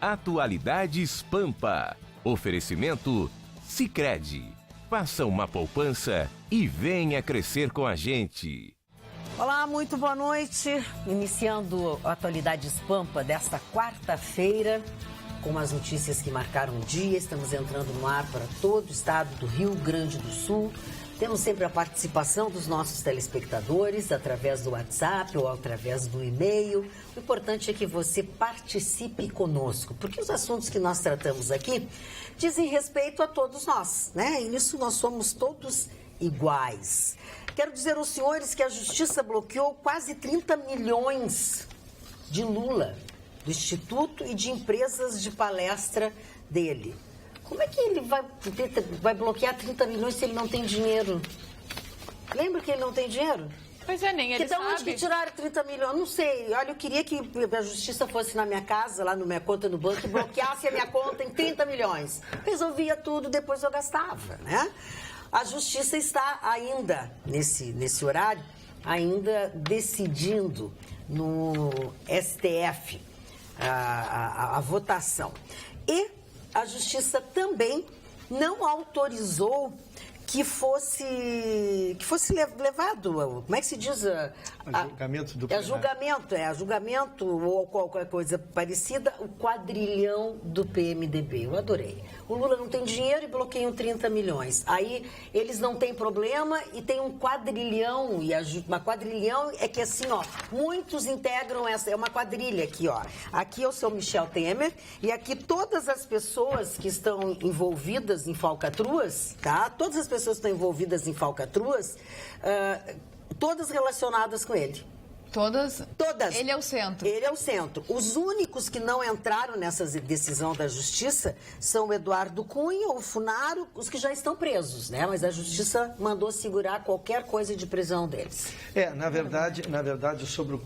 Atualidades Pampa. Oferecimento Sicredi. Faça uma poupança e venha crescer com a gente. Olá, muito boa noite. Iniciando Atualidades Pampa desta quarta-feira, com as notícias que marcaram o dia. Estamos entrando no ar para todo o estado do Rio Grande do Sul. Temos sempre a participação dos nossos telespectadores através do WhatsApp ou através do e-mail. O importante é que você participe conosco, porque os assuntos que nós tratamos aqui dizem respeito a todos nós, né? E nisso nós somos todos iguais. Quero dizer aos senhores que a Justiça bloqueou quase 30 milhões de Lula, do Instituto e de empresas de palestra dele. Como é que ele vai bloquear 30 milhões se ele não tem dinheiro? Lembra que ele não tem dinheiro? Pois é, nem ele sabe. Então, onde que tiraram 30 milhões? Não sei. Olha, eu queria que a Justiça fosse na minha casa, lá na minha conta no banco, e bloqueasse a minha conta em 30 milhões. Resolvia tudo, depois eu gastava, né? A Justiça está ainda, nesse horário, ainda decidindo no STF a votação. E a Justiça também não autorizou que fosse levado, como é que se diz? Julgamento do julgamento ou qualquer coisa parecida, o quadrilhão do PMDB. Eu adorei. O Lula não tem dinheiro e bloqueiam 30 milhões. Aí eles não têm problema e tem um quadrilhão. E uma quadrilhão é que assim, ó, muitos integram essa. É uma quadrilha aqui, ó. Aqui é o seu Michel Temer e aqui todas as pessoas que estão envolvidas em falcatruas, tá? Todas as pessoas que estão envolvidas em falcatruas, todas relacionadas com ele. Todas? Todas. Ele é o centro. Ele é o centro. Os únicos que não entraram nessa decisão da Justiça são o Eduardo Cunha, o Funaro, os que já estão presos, né? Mas a Justiça mandou segurar qualquer coisa de prisão deles. Na verdade, sobre o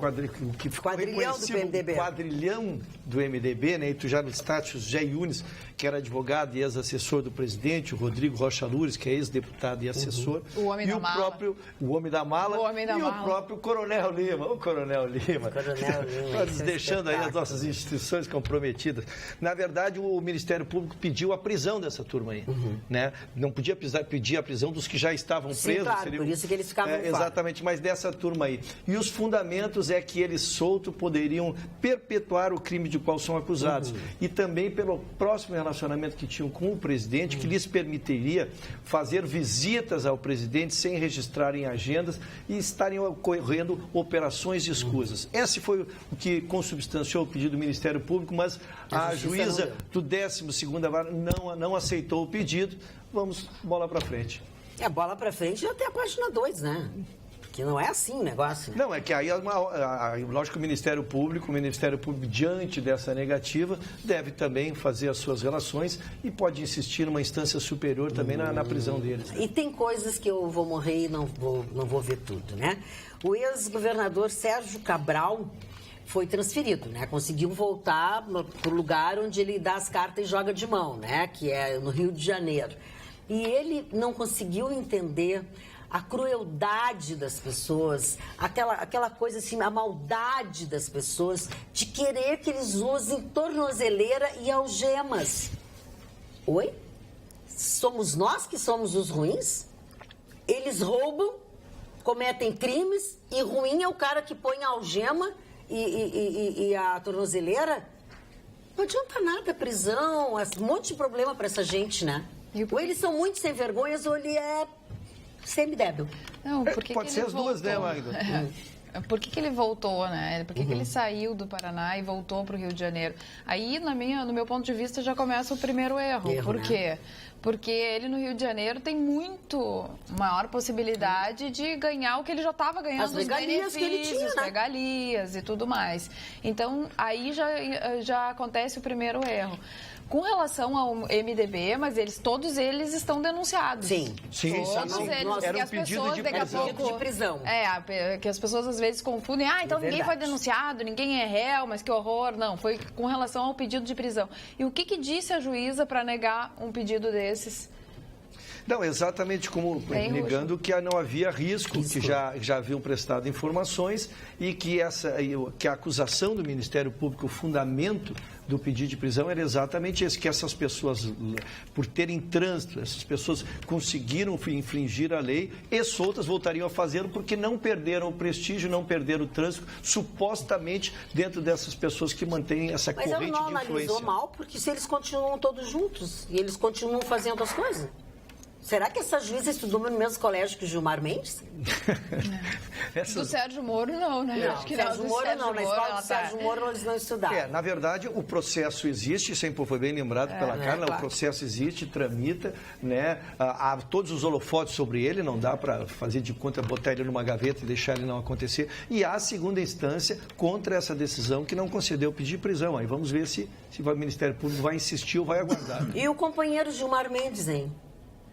que ficou quadrilhão do PMDB. O quadrilhão do MDB, né? E tu já listaste o Zé Yunes, que era advogado e ex-assessor do presidente, o Rodrigo Rocha Loures, que é ex-deputado e assessor. O homem da mala. O homem da mala. O próprio Coronel Lima. Coronel Lima. Nós deixando aí as nossas instituições comprometidas. Na verdade, o Ministério Público pediu a prisão dessa turma aí. Né? Não podia pedir a prisão dos que já estavam presos. Claro, por isso que eles ficavam exatamente, mas dessa turma aí. E os fundamentos é que eles soltos poderiam perpetuar o crime de qual são acusados. E também pelo próximo relacionamento que tinham com o presidente, que lhes permitiria fazer visitas ao presidente sem registrar em agendas e estarem ocorrendo operações escusas. Esse foi o que consubstanciou o pedido do Ministério Público, mas a juíza do 12ª Vara não aceitou o pedido. Vamos, bola para frente. Bola para frente até a página 2, né? Que não é assim o negócio. Né? Não, é que aí, lógico que o Ministério Público, diante dessa negativa, deve também fazer as suas relações e pode insistir numa instância superior também na prisão deles. E tem coisas que eu vou morrer e não vou ver tudo, né? O ex-governador Sérgio Cabral foi transferido, né? Conseguiu voltar para o lugar onde ele dá as cartas e joga de mão, né? Que é no Rio de Janeiro. E ele não conseguiu entender a crueldade das pessoas, aquela coisa assim, a maldade das pessoas de querer que eles usem tornozeleira e algemas. Oi? Somos nós que somos os ruins? Eles roubam, cometem crimes e ruim é o cara que põe a algema e a tornozeleira? Não adianta nada, prisão, um monte de problema para essa gente, né? Ou eles são muito sem vergonhas ou ele é semi-débil. Não, pode ser as duas, né, Magda? Por que ele voltou, né? Por que ele saiu do Paraná e voltou para o Rio de Janeiro? Aí, no meu ponto de vista, já começa o primeiro erro. Por quê? Porque ele no Rio de Janeiro tem muito maior possibilidade de ganhar o que ele já estava ganhando, as regalias que ele tinha, né? Regalias e tudo mais. Então, aí já acontece o primeiro erro. Com relação ao MDB, mas todos eles estão denunciados. Sim. Todos eles. Era um pedido de prisão. Que as pessoas às vezes confundem. Então ninguém foi denunciado, ninguém é réu, mas que horror. Não, foi com relação ao pedido de prisão. E o que disse a juíza para negar um pedido desses? Não, exatamente como negando que não havia risco, que já haviam prestado informações e que a acusação do Ministério Público, o fundamento do pedido de prisão era exatamente esse, que essas pessoas, por terem trânsito, essas pessoas conseguiram infringir a lei e soltas voltariam a fazê-lo porque não perderam o prestígio, não perderam o trânsito, supostamente dentro dessas pessoas que mantêm essa corrente de influência. Mas ela não analisou mal, porque se eles continuam todos juntos e eles continuam fazendo as coisas... Será que essa juíza estudou no mesmo colégio que o Gilmar Mendes? Do Sérgio Moro, não, né? Não, acho que Sérgio não. Moro, não. Na escola do Sérgio Moro, eles não estudaram. Na verdade, o processo existe, sempre foi bem lembrado pela Carla, claro. O processo existe, tramita, né? Há todos os holofotes sobre ele, não dá para fazer de conta, botar ele numa gaveta e deixar ele não acontecer. E há a segunda instância contra essa decisão que não concedeu pedir de prisão. Aí vamos ver se o Ministério Público vai insistir ou vai aguardar. E o companheiro Gilmar Mendes, hein?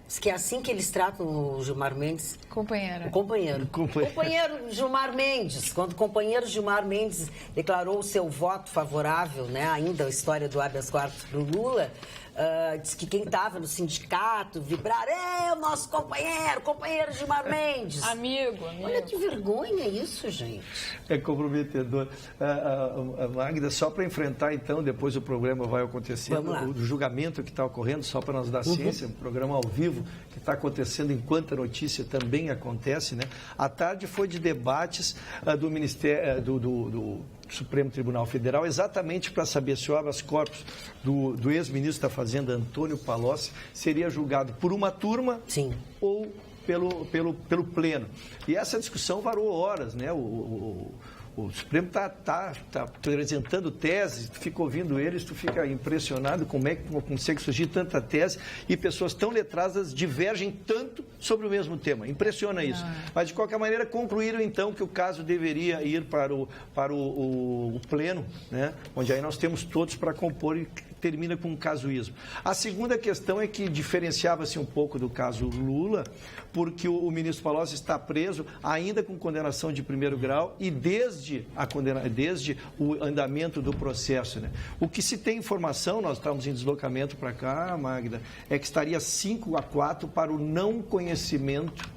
Diz que é assim que eles tratam o Gilmar Mendes. Companheira. O companheiro. Companheiro Gilmar Mendes. Quando o companheiro Gilmar Mendes declarou o seu voto favorável, né, ainda a história do habeas corpus para o Lula, diz que quem estava no sindicato vibrar, o nosso companheiro Gilmar Mendes. Amigo. Olha que vergonha isso, gente. É comprometedor. Magda, só para enfrentar, então, depois o programa vai acontecer, o julgamento que está ocorrendo, só para nós dar ciência, um programa ao vivo que está acontecendo enquanto a notícia também acontece, né? À tarde foi de debates do Ministério, do Supremo Tribunal Federal, exatamente para saber se o habeas corpus do ex-ministro da Fazenda, Antônio Palocci, seria julgado por uma turma ou pelo pleno. E essa discussão varou horas, né? O Supremo está apresentando teses, tu fica ouvindo eles, tu fica impressionado como é que consegue surgir tanta tese e pessoas tão letradas divergem tanto sobre o mesmo tema. Impressiona isso. Mas, de qualquer maneira, concluíram, então, que o caso deveria ir para o pleno, né? Onde aí nós temos todos para compor e termina com um casuísmo. A segunda questão é que diferenciava-se um pouco do caso Lula, porque o ministro Palocci está preso ainda com condenação de primeiro grau e desde o andamento do processo, né? O que se tem informação, nós estamos em deslocamento para cá, Magda, é que estaria 5-4 para o não conhecimento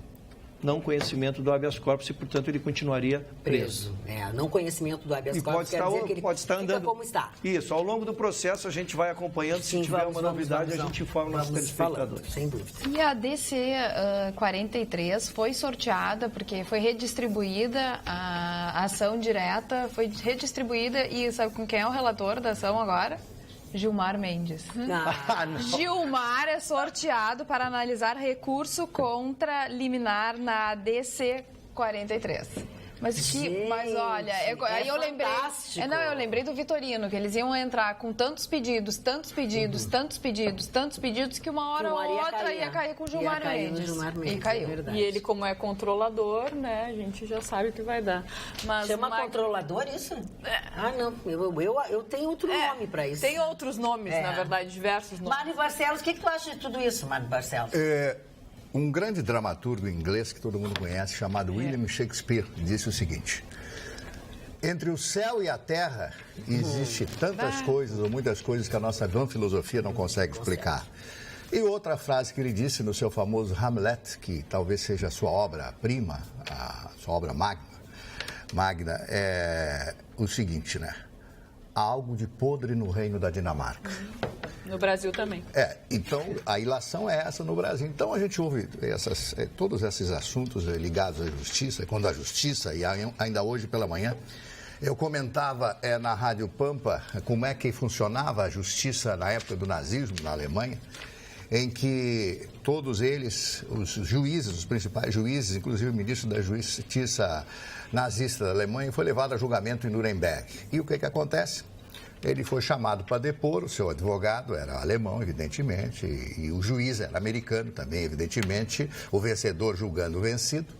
do habeas corpus e, portanto, ele continuaria preso. Não conhecimento do habeas corpus quer dizer que ele pode estar andando como está. Isso, ao longo do processo a gente vai acompanhando, se tiver uma novidade a gente informa nossos telespectadores. Sem dúvida. E a DC 43 foi sorteada, porque foi redistribuída, a ação direta foi redistribuída e sabe com quem é o relator da ação agora? Gilmar Mendes. Gilmar é sorteado para analisar recurso contra liminar na DC 43. Mas olha, aí eu lembrei. Eu lembrei do Vitorino, que eles iam entrar com tantos pedidos, que uma hora ou outra ia cair com o Gilmar Mendes. E caiu. E ele, como é controlador, né, a gente já sabe o que vai dar. Mas chama controlador isso? Não. Eu tenho outro nome para isso. Tem outros nomes, na verdade, diversos nomes. Mário Barcelos, o que tu acha de tudo isso, Mário Barcelos? Um grande dramaturgo inglês que todo mundo conhece, chamado William Shakespeare, disse o seguinte: entre o céu e a terra existe tantas coisas ou muitas coisas que a nossa vã filosofia não consegue explicar. E outra frase que ele disse no seu famoso Hamlet, que talvez seja a sua obra-prima, a sua obra magna, é o seguinte, né? Há algo de podre no reino da Dinamarca. No Brasil também. Então a ilação é essa no Brasil. Então a gente ouve todos esses assuntos ligados à justiça, quando a justiça, e ainda hoje pela manhã, eu comentava na Rádio Pampa como é que funcionava a justiça na época do nazismo na Alemanha, em que todos eles, os juízes, os principais juízes, inclusive o ministro da Justiça nazista da Alemanha, foi levado a julgamento em Nuremberg. E o que acontece? Ele foi chamado para depor, o seu advogado era alemão, evidentemente, e o juiz era americano também, evidentemente, o vencedor julgando o vencido.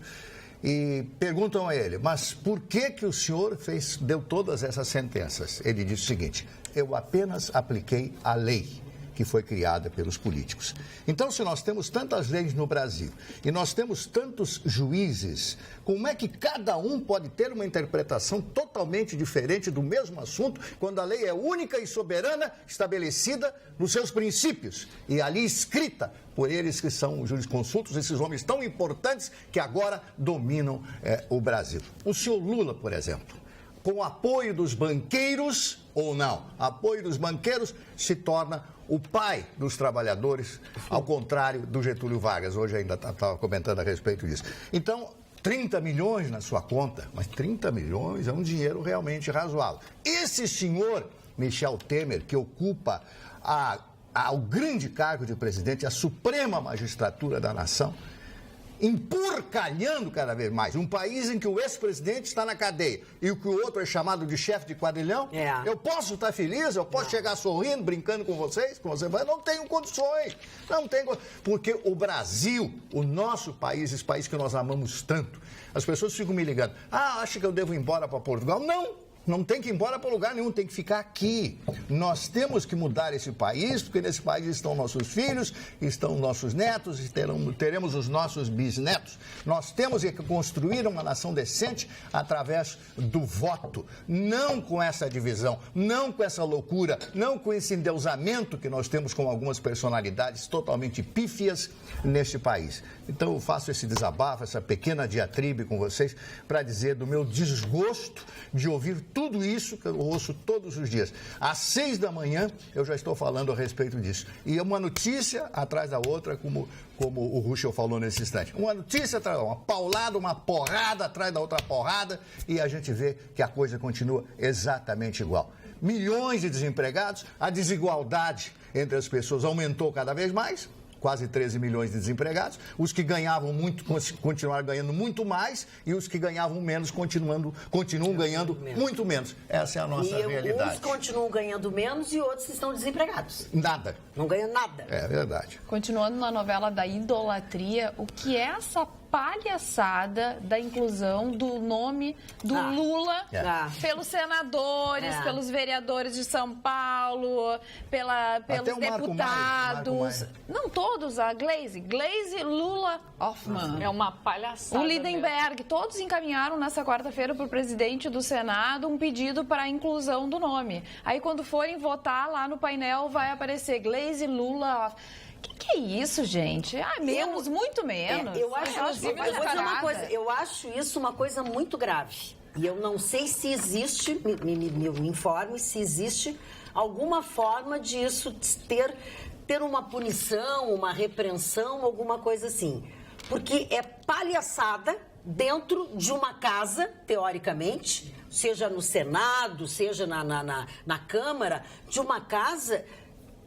E perguntam a ele, mas por que o senhor deu todas essas sentenças? Ele disse o seguinte: eu apenas apliquei a lei. que foi criada pelos políticos. Então, se nós temos tantas leis no Brasil e nós temos tantos juízes, como é que cada um pode ter uma interpretação totalmente diferente do mesmo assunto, quando a lei é única e soberana, estabelecida nos seus princípios e ali escrita por eles que são os jurisconsultos, esses homens tão importantes que agora dominam o Brasil. O senhor Lula, por exemplo, com o apoio dos banqueiros ou não, apoio dos banqueiros se torna o pai dos trabalhadores, ao contrário do Getúlio Vargas. Hoje ainda estava comentando a respeito disso. Então, 30 milhões na sua conta, mas 30 milhões é um dinheiro realmente razoável. Esse senhor, Michel Temer, que ocupa o grande cargo de presidente, a suprema magistratura da nação, empurcalhando cada vez mais. Um país em que o ex-presidente está na cadeia e que o outro é chamado de chefe de quadrilhão. Eu posso estar feliz, eu posso chegar sorrindo, brincando com vocês, mas não tenho condições. Porque o Brasil, o nosso país, esse país que nós amamos tanto, as pessoas ficam me ligando. Acha que eu devo ir embora para Portugal? Não tem que ir embora para lugar nenhum, tem que ficar aqui. Nós temos que mudar esse país, porque nesse país estão nossos filhos, estão nossos netos, e teremos os nossos bisnetos. Nós temos que construir uma nação decente através do voto, não com essa divisão, não com essa loucura, não com esse endeusamento que nós temos com algumas personalidades totalmente pífias neste país. Então eu faço esse desabafo, essa pequena diatribe com vocês, para dizer do meu desgosto de ouvir tudo isso que eu ouço todos os dias. Às 6 da manhã eu já estou falando a respeito disso. E uma notícia atrás da outra, como o Ruschel falou nesse instante. Uma notícia atrás da outra, uma paulada, uma porrada atrás da outra porrada, e a gente vê que a coisa continua exatamente igual. Milhões de desempregados, a desigualdade entre as pessoas aumentou cada vez mais. Quase 13 milhões de desempregados, os que ganhavam muito continuaram ganhando muito mais e os que ganhavam menos continuam ganhando muito menos. Essa é a nossa realidade. Uns continuam ganhando menos e outros estão desempregados. Nada. Não ganham nada. É verdade. Continuando na novela da idolatria, o que é essa palhaçada da inclusão do nome do Lula pelos senadores, pelos vereadores de São Paulo, pelos deputados. Não todos, a Glaze, Lula, Hoffmann. É uma palhaçada. O Lindenberg, todos encaminharam nessa quarta-feira para o presidente do Senado um pedido para a inclusão do nome. Aí quando forem votar lá no painel vai aparecer Glaze, Lula, Hoffmann. Que é isso, gente? Muito menos. Eu vou dizer uma coisa, eu acho isso uma coisa muito grave. E eu não sei se existe, me informe se existe alguma forma de isso ter uma punição, uma repreensão, alguma coisa assim. Porque é palhaçada dentro de uma casa, teoricamente, seja no Senado, seja na Câmara, de uma casa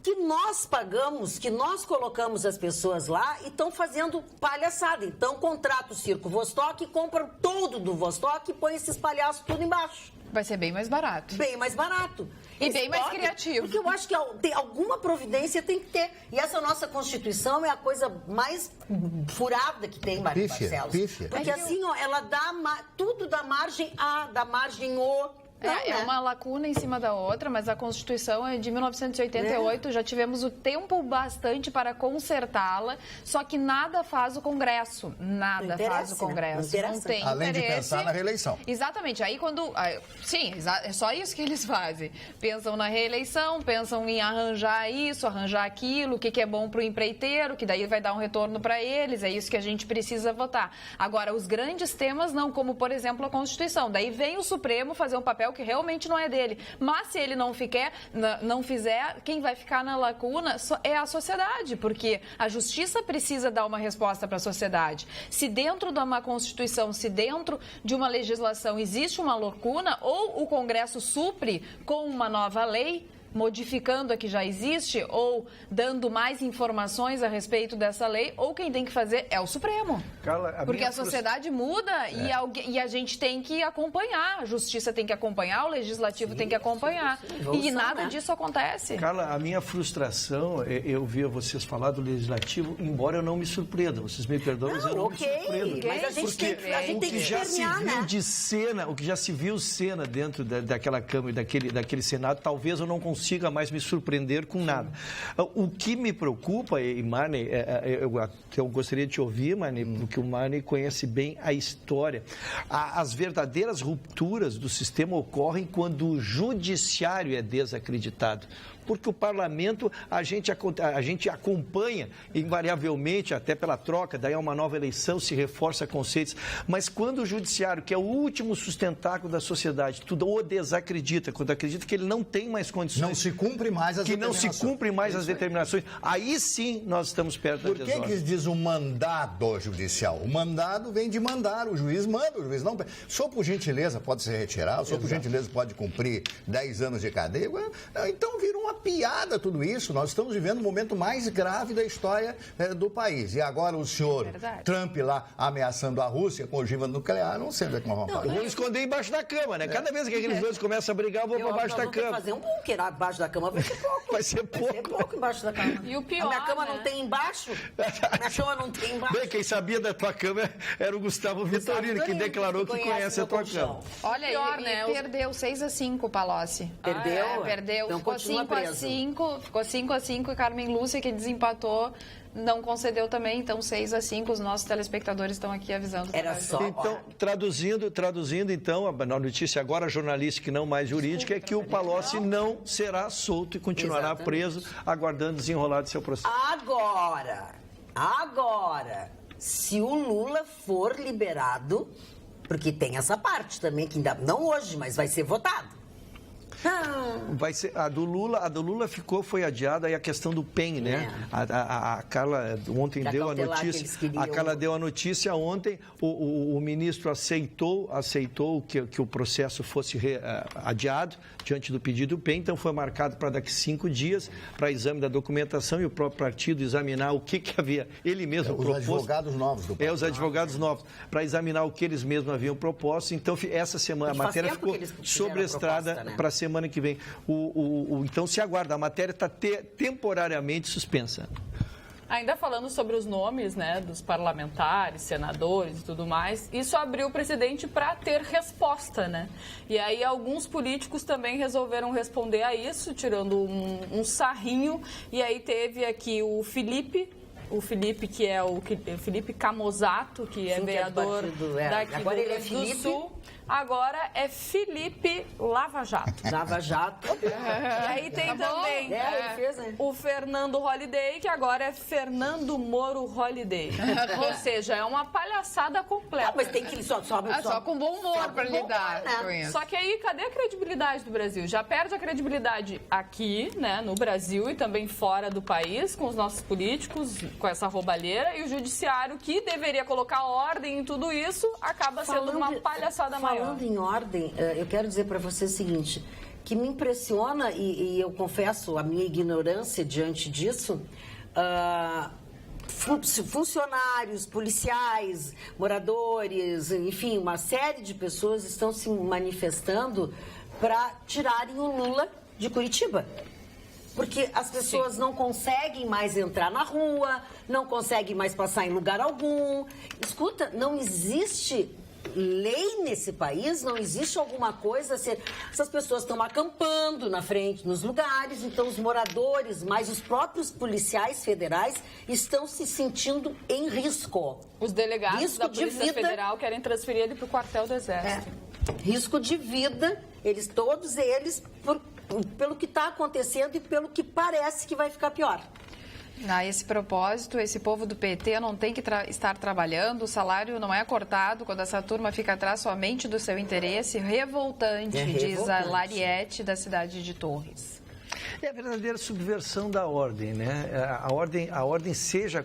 que nós pagamos, que nós colocamos as pessoas lá e estão fazendo palhaçada. Então, contrata o Circo Vostok, compra todo do Vostok e põe esses palhaços tudo embaixo. Vai ser bem mais barato. Bem mais barato. E bem mais criativo. Porque eu acho que alguma providência tem que ter. E essa nossa Constituição é a coisa mais furada que tem, Maria Barcelos. Pífia. Porque assim, ela dá tudo da margem A, da margem O. É uma lacuna em cima da outra, mas a Constituição é de 1988, já tivemos o tempo bastante para consertá-la, só que nada faz o Congresso, nada faz o Congresso. Não tem Além interesse. de pensar na reeleição. Exatamente, aí quando... Sim, é só isso que eles fazem. Pensam na reeleição, pensam em arranjar isso, arranjar aquilo, o que é bom para o empreiteiro, que daí vai dar um retorno para eles, é isso que a gente precisa votar. Agora, os grandes temas não, como por exemplo a Constituição, daí vem o Supremo fazer um papel que realmente não é dele. Mas se ele não fizer, quem vai ficar na lacuna é a sociedade, porque a justiça precisa dar uma resposta para a sociedade. Se dentro de uma Constituição, se dentro de uma legislação existe uma lacuna, ou o Congresso supre com uma nova lei, modificando a que já existe ou dando mais informações a respeito dessa lei, ou quem tem que fazer é o Supremo. Carla, porque a sociedade muda e a gente tem que acompanhar, a justiça tem que acompanhar, o legislativo tem que acompanhar. E nada disso acontece. Carla, a minha frustração, eu via vocês falar do legislativo, embora eu não me surpreenda, vocês me perdoam, mas eu não me surpreendo. Mas a gente tem que espernear, né? O que já se viu cena dentro daquela Câmara e daquele Senado, talvez eu não consiga consiga mais me surpreender com nada. O que me preocupa, e Marney, eu gostaria de te ouvir, Marney, porque o Marney conhece bem a história. As verdadeiras rupturas do sistema ocorrem quando o judiciário é desacreditado. Porque o parlamento, a gente acompanha invariavelmente, até pela troca, daí é uma nova eleição, se reforça conceitos. Mas quando o judiciário, que é o último sustentáculo da sociedade, tudo o desacredita, quando acredita que ele não tem mais condições... Não se cumpre mais as determinações. Que não se cumpre mais as determinações. Aí sim nós estamos perto da desordem. Por que diz o mandado judicial? O mandado vem de mandar, o juiz manda, o juiz não... O senhor, por gentileza, pode se retirar, o senhor, por gentileza, pode cumprir 10 anos de cadeia. Então vira uma piada tudo isso. Nós estamos vivendo o momento mais grave da história do país. E agora o senhor Trump lá ameaçando a Rússia com ogiva nuclear, não sei onde é que nós vamos parar. Eu vou esconder embaixo da cama, né? Cada vez que aqueles dois começam a brigar, eu vou para baixo da cama. Fazer um bunker abaixo da cama vai ser pouco. Vai ser pouco. Vai ser pouco embaixo da cama. E o pior, a minha cama né? não tem embaixo. A minha cama não tem embaixo. Bem, quem sabia da tua cama era o Gustavo Vitorino, que declarou que conhece a tua cama. Olha, pior, e né? perdeu 6-5 o Palocci. Perdeu? Perdeu. Então Ficou continua preso. 5-5 e Carmen Lúcia, que desempatou, não concedeu também. Então, 6-5, os nossos telespectadores estão aqui avisando. Era só... Então, traduzindo, então, a notícia agora jornalística e não mais jurídica, é que o Palocci não será solto e continuará preso, aguardando desenrolar de seu processo. Agora, se o Lula for liberado, porque tem essa parte também, que ainda não hoje, mas vai ser votado. Vai ser, a do Lula foi adiada, aí a questão do PEN, né? A Carla ontem deu a notícia. A Carla deu a notícia ontem, o ministro aceitou que o processo fosse adiado diante do pedido do PEN, então foi marcado para daqui 5 dias para exame da documentação e o próprio partido examinar o que havia ele mesmo proposto. Os advogados novos do partido. Os advogados novos, para examinar o que eles mesmos haviam proposto. Então, essa semana a matéria ficou sobrestrada para a semana que vem. Então, se aguarda, a matéria está temporariamente suspensa. Ainda falando sobre os nomes, né, dos parlamentares, senadores e tudo mais, isso abriu o presidente para ter resposta, né? E aí alguns políticos também resolveram responder a isso, tirando um sarrinho. E aí teve aqui o Felipe, que é o Felipe Camozato, que é vereador daqui agora do ele é Rio Grande do Felipe. Sul. Agora é Felipe Lava Jato. Lava Jato. E aí tem também ele fez, né? o Fernando Holliday, que agora é Fernando Moro Holliday. Ou seja, é uma palhaçada completa. Mas tem que só com bom humor para lidar com isso. Só que aí, cadê a credibilidade do Brasil? Já perde a credibilidade aqui, né, no Brasil e também fora do país, com os nossos políticos, com essa roubalheira, e o judiciário, que deveria colocar ordem em tudo isso, acaba sendo uma palhaçada maior. Falando em ordem, eu quero dizer para você o seguinte, que me impressiona, e eu confesso a minha ignorância diante disso, funcionários, policiais, moradores, enfim, uma série de pessoas estão se manifestando para tirarem o Lula de Curitiba. Porque as pessoas não conseguem mais entrar na rua, não conseguem mais passar em lugar algum. Escuta, não existe lei nesse país, não existe alguma coisa a ser... Essas pessoas estão acampando na frente, nos lugares, então os moradores, mas os próprios policiais federais estão se sentindo em risco. Os delegados da Polícia Federal querem transferir ele para o quartel do Exército. Risco de vida, todos eles, pelo que está acontecendo e pelo que parece que vai ficar pior. A esse propósito, esse povo do PT não tem que estar trabalhando, o salário não é cortado quando essa turma fica atrás somente do seu interesse. Revoltante, diz a Lariete, da cidade de Torres. É a verdadeira subversão da ordem, né? A ordem seja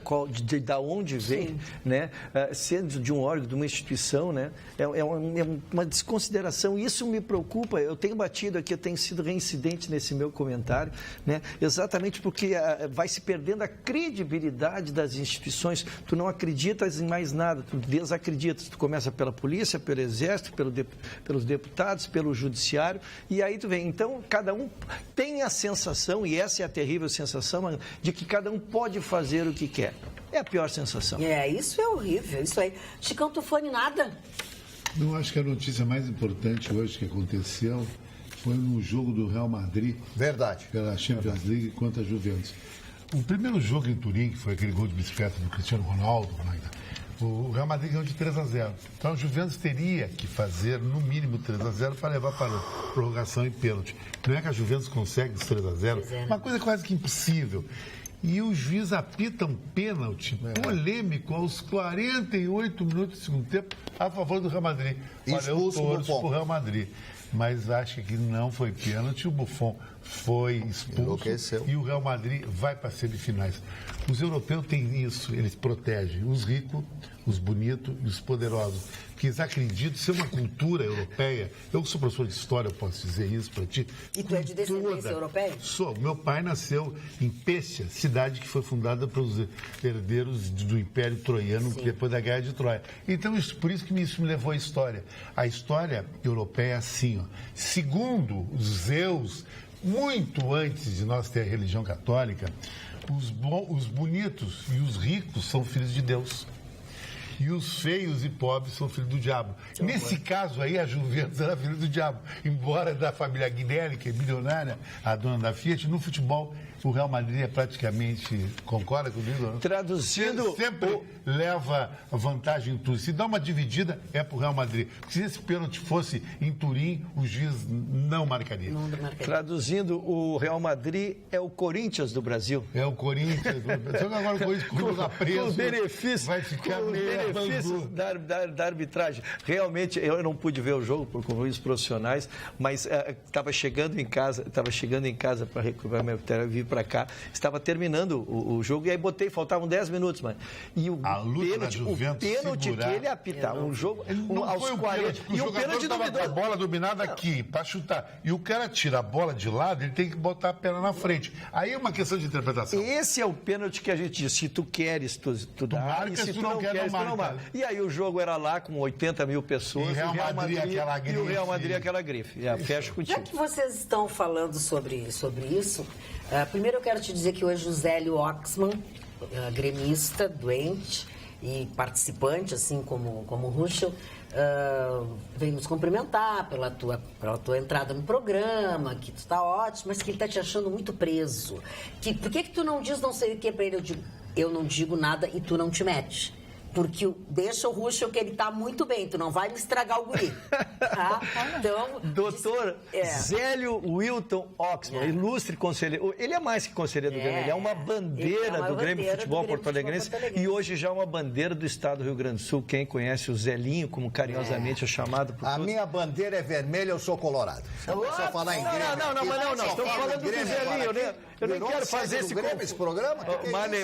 da onde vem, né? Sendo de um órgão, de uma instituição, né? É uma desconsideração. Isso me preocupa. Eu tenho batido aqui, eu tenho sido reincidente nesse meu comentário, né? Exatamente porque vai se perdendo a credibilidade das instituições. Tu não acreditas em mais nada, tu desacreditas. Tu começa pela polícia, pelo exército, pelos deputados, pelo judiciário, e aí tu vem. Então, cada um tem a sensação, e essa é a terrível sensação, de que cada um pode fazer o que quer. É a pior sensação. Isso é horrível, isso aí. Chicão Tufani, nada. Não, acho que a notícia mais importante hoje que aconteceu foi no jogo do Real Madrid. Verdade. Pela Champions League contra a Juventus. O primeiro jogo em Turim, que foi aquele gol de bicicleta do Cristiano Ronaldo, o Real Madrid ganhou de 3-0. Então a Juventus teria que fazer no mínimo 3-0 para levar para a prorrogação e pênalti. Não é que a Juventus consegue os 3-0, uma coisa quase que impossível. E o juiz apita um pênalti polêmico aos 48 minutos do segundo tempo a favor do Real Madrid. Olha, eu torço pro Real Madrid. Mas acho que não foi pênalti, o Buffon foi expulso e o Real Madrid vai para as semifinais. Os europeus têm isso, eles protegem os ricos, os bonitos e os poderosos. Porque eles acreditam ser uma cultura europeia. Eu sou professor de história, eu posso dizer isso para ti. E tu é de descendência europeia? Sou. Meu pai nasceu em Péssia, cidade que foi fundada pelos herdeiros do Império Troiano, depois da Guerra de Troia. Então, por isso que isso me levou à história. A história europeia é assim, ó. Segundo os Zeus, muito antes de nós ter a religião católica, os bonitos e os ricos são filhos de Deus. E os feios e pobres são filhos do diabo. Nesse caso aí, a Juventus era filho do diabo. Embora da família Agnelli, que é milionária, a dona da Fiat, no futebol, o Real Madrid é praticamente... Concorda comigo? Não? Traduzindo... Sempre leva vantagem em tudo. Se dá uma dividida, é para o Real Madrid. Porque se esse pênalti fosse em Turim, o juiz não marcaria. Traduzindo, o Real Madrid é o Corinthians do Brasil. É o Corinthians. Só que agora o Corinthians, quando jogar preso, vai ficar meio benefícios da arbitragem. Realmente, eu não pude ver o jogo por compromissos profissionais, mas estava chegando em casa para recuperar meu terreno, vir para cá, estava terminando o jogo e aí faltavam 10 minutos, mano. E o pênalti que ele apitar, um jogo aos 40. E o pênalti estava com a bola dominada aqui, para chutar. E o cara tira a bola de lado, ele tem que botar a perna na frente. Aí é uma questão de interpretação. Esse é o pênalti que a gente diz, se tu queres, tu dá, e se tu não queres, tu não marca. E aí o jogo era lá com 80 mil pessoas, e o Real Madrid aquela grife. Fecha contigo. Já que vocês estão falando sobre isso, primeiro eu quero te dizer que hoje o Zélio Oxman, gremista, doente e participante, assim como o Ruschel, veio nos cumprimentar pela tua entrada no programa, que tu tá ótimo, mas que ele tá te achando muito preso. Por que tu não diz não sei o que pra ele? Eu não digo nada e tu não te mete. Porque deixa o Ruschel que ele tá muito bem, tu não vai me estragar o guri. Tá? Então, Doutor Zélio Wilton Oxman, ilustre conselheiro. Ele é mais que conselheiro do Grêmio, ele é uma bandeira do Grêmio Futebol Porto-Alegrense e hoje já é uma bandeira do estado do Rio Grande do Sul. Quem conhece o Zelinho, como carinhosamente é chamado por todos. A minha bandeira é vermelha, eu sou colorado. Só falar em Grêmio. Não. Estamos falando do Zelinho, né? Eu nem quero fazer esse programa.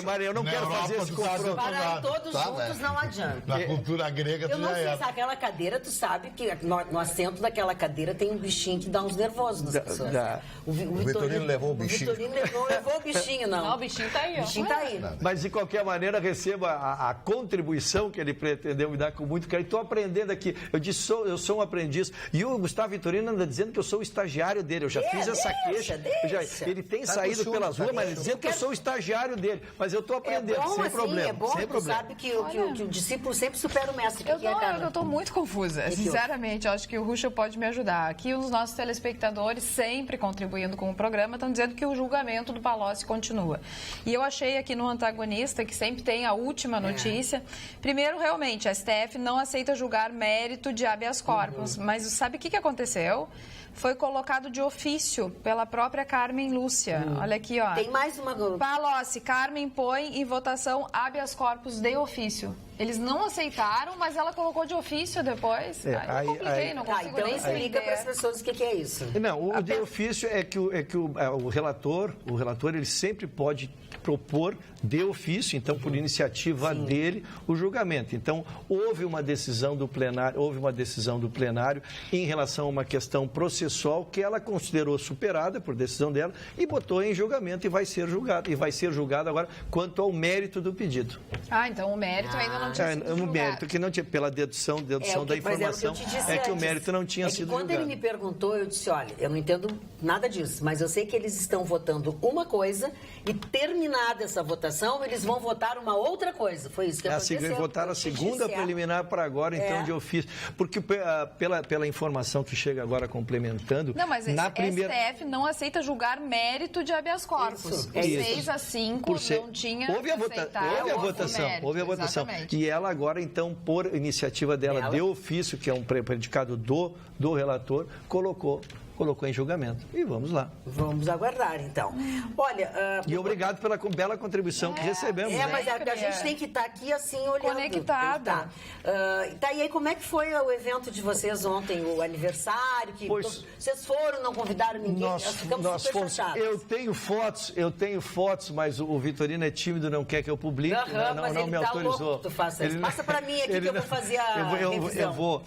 Mari, eu não quero fazer esse confronto. Parar todos juntos não adianta. Na cultura grega, eu não sei se aquela cadeira, tu sabe que no assento daquela cadeira tem um bichinho que dá uns nervosos nas pessoas. O Vitorino levou o bichinho. O Vitorino não levou o bichinho, não. Não, o bichinho tá aí, ó. O bichinho tá aí. Mas, de qualquer maneira, receba a contribuição que ele pretendeu me dar com muito carinho. Estou aprendendo aqui. Eu disse, eu sou um aprendiz. E o Gustavo Vitorino anda dizendo que eu sou o estagiário dele. Eu já fiz essa queixa. Ele tem saído pelas ruas, mas dizendo que eu sou o estagiário dele. Mas eu estou aprendendo, sem problema. É bom, sem problema. Sabe que o discípulo sempre supera o mestre. Eu estou muito confusa. Sinceramente, eu acho que o Ruschel pode me ajudar. Aqui os nossos telespectadores, sempre contribuindo com o programa, estão dizendo que o julgamento do Palocci continua. E eu achei aqui no Antagonista, que sempre tem a última notícia. Primeiro, realmente, a STF não aceita julgar mérito de habeas corpus. Mas sabe o que aconteceu? Foi colocado de ofício pela própria Carmen Lúcia. Olha aqui, ó. Tem mais uma... Palocci, Carmen põe em votação habeas corpus de ofício. Eles não aceitaram, mas ela colocou de ofício depois. Aí eu compliquei, não consigo nem explicar. Explica para as pessoas o que é isso. Não, o de ofício é que o relator, ele sempre pode propor de ofício, então por iniciativa dele, o julgamento. Então, houve uma decisão do plenário em relação a uma questão processual que ela considerou superada por decisão dela e botou em julgamento e vai ser julgado. E vai ser julgado agora quanto ao mérito do pedido. Então o mérito ainda não sido o mérito que não tinha, pela dedução da informação, que o mérito não tinha sido julgado. Quando ele me perguntou, eu disse, olha, eu não entendo nada disso, mas eu sei que eles estão votando uma coisa e terminada essa votação, eles vão votar uma outra coisa. Foi isso que aconteceu. Votaram a segunda preliminar para agora, então, de ofício. Porque pela informação que chega agora complementando... Não, mas STF não aceita julgar mérito de habeas corpus. 6-5 não tinha houve a votação. Exatamente. E ela agora, então, por iniciativa dela, de ofício, que é um predicado do relator, colocou em julgamento. E vamos lá. Vamos aguardar, então. Olha... E obrigado pela bela contribuição que recebemos. Mas a gente tem que estar aqui assim, olhando. Conectada. E aí, como é que foi o evento de vocês ontem, o aniversário? Vocês foram, não convidaram ninguém? Nós fomos. Eu tenho fotos, mas o Vitorino é tímido, não quer que eu publique. Não me autorizou. Louco, tu faça isso. Passa para mim aqui que eu vou fazer a revisão. Eu vou.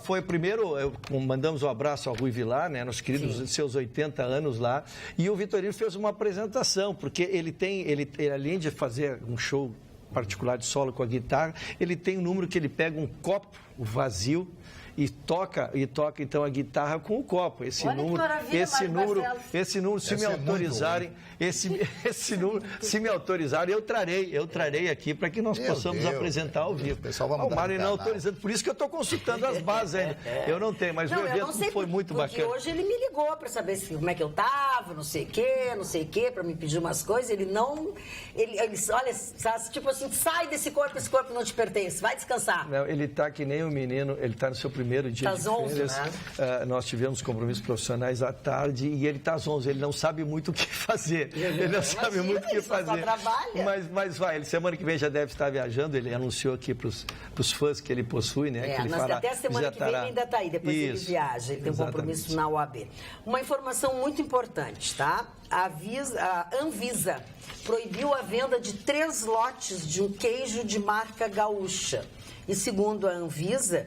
Foi primeiro, mandamos um abraço ao Rui Vilar, né? Nosso querido, seus 80 anos lá, e o Vitorino fez uma apresentação, porque ele além de fazer um show particular de solo com a guitarra, ele tem um número que ele pega um copo vazio e toca então a guitarra com o copo. Esse número, se me autorizarem, se me autorizarem, eu trarei aqui para que nós possamos apresentar ao vivo. O pessoal vai mudar. O Mário não autorizando, por isso que eu estou consultando as bases ainda. Eu não tenho, mas o evento foi muito bacana. Hoje ele me ligou para saber como é que eu estava, não sei o quê, para me pedir umas coisas. Ele olha, tipo assim, sai desse corpo, esse corpo não te pertence, vai descansar. Não, ele está que nem um menino, ele está no seu primeiro dia de férias. Nós tivemos compromissos profissionais à tarde e ele está às 11. Ele não sabe muito o que fazer. Ele não sabe muito o que fazer. Mas vai, ele semana que vem já deve estar viajando. Ele anunciou aqui para os fãs que ele possui, né? Que ele fará, até a semana que vem ele ainda está aí, depois ele viaja. Ele tem um compromisso na OAB. Uma informação muito importante, tá? A Anvisa proibiu a venda de 3 lotes de um queijo de marca gaúcha. E segundo a Anvisa,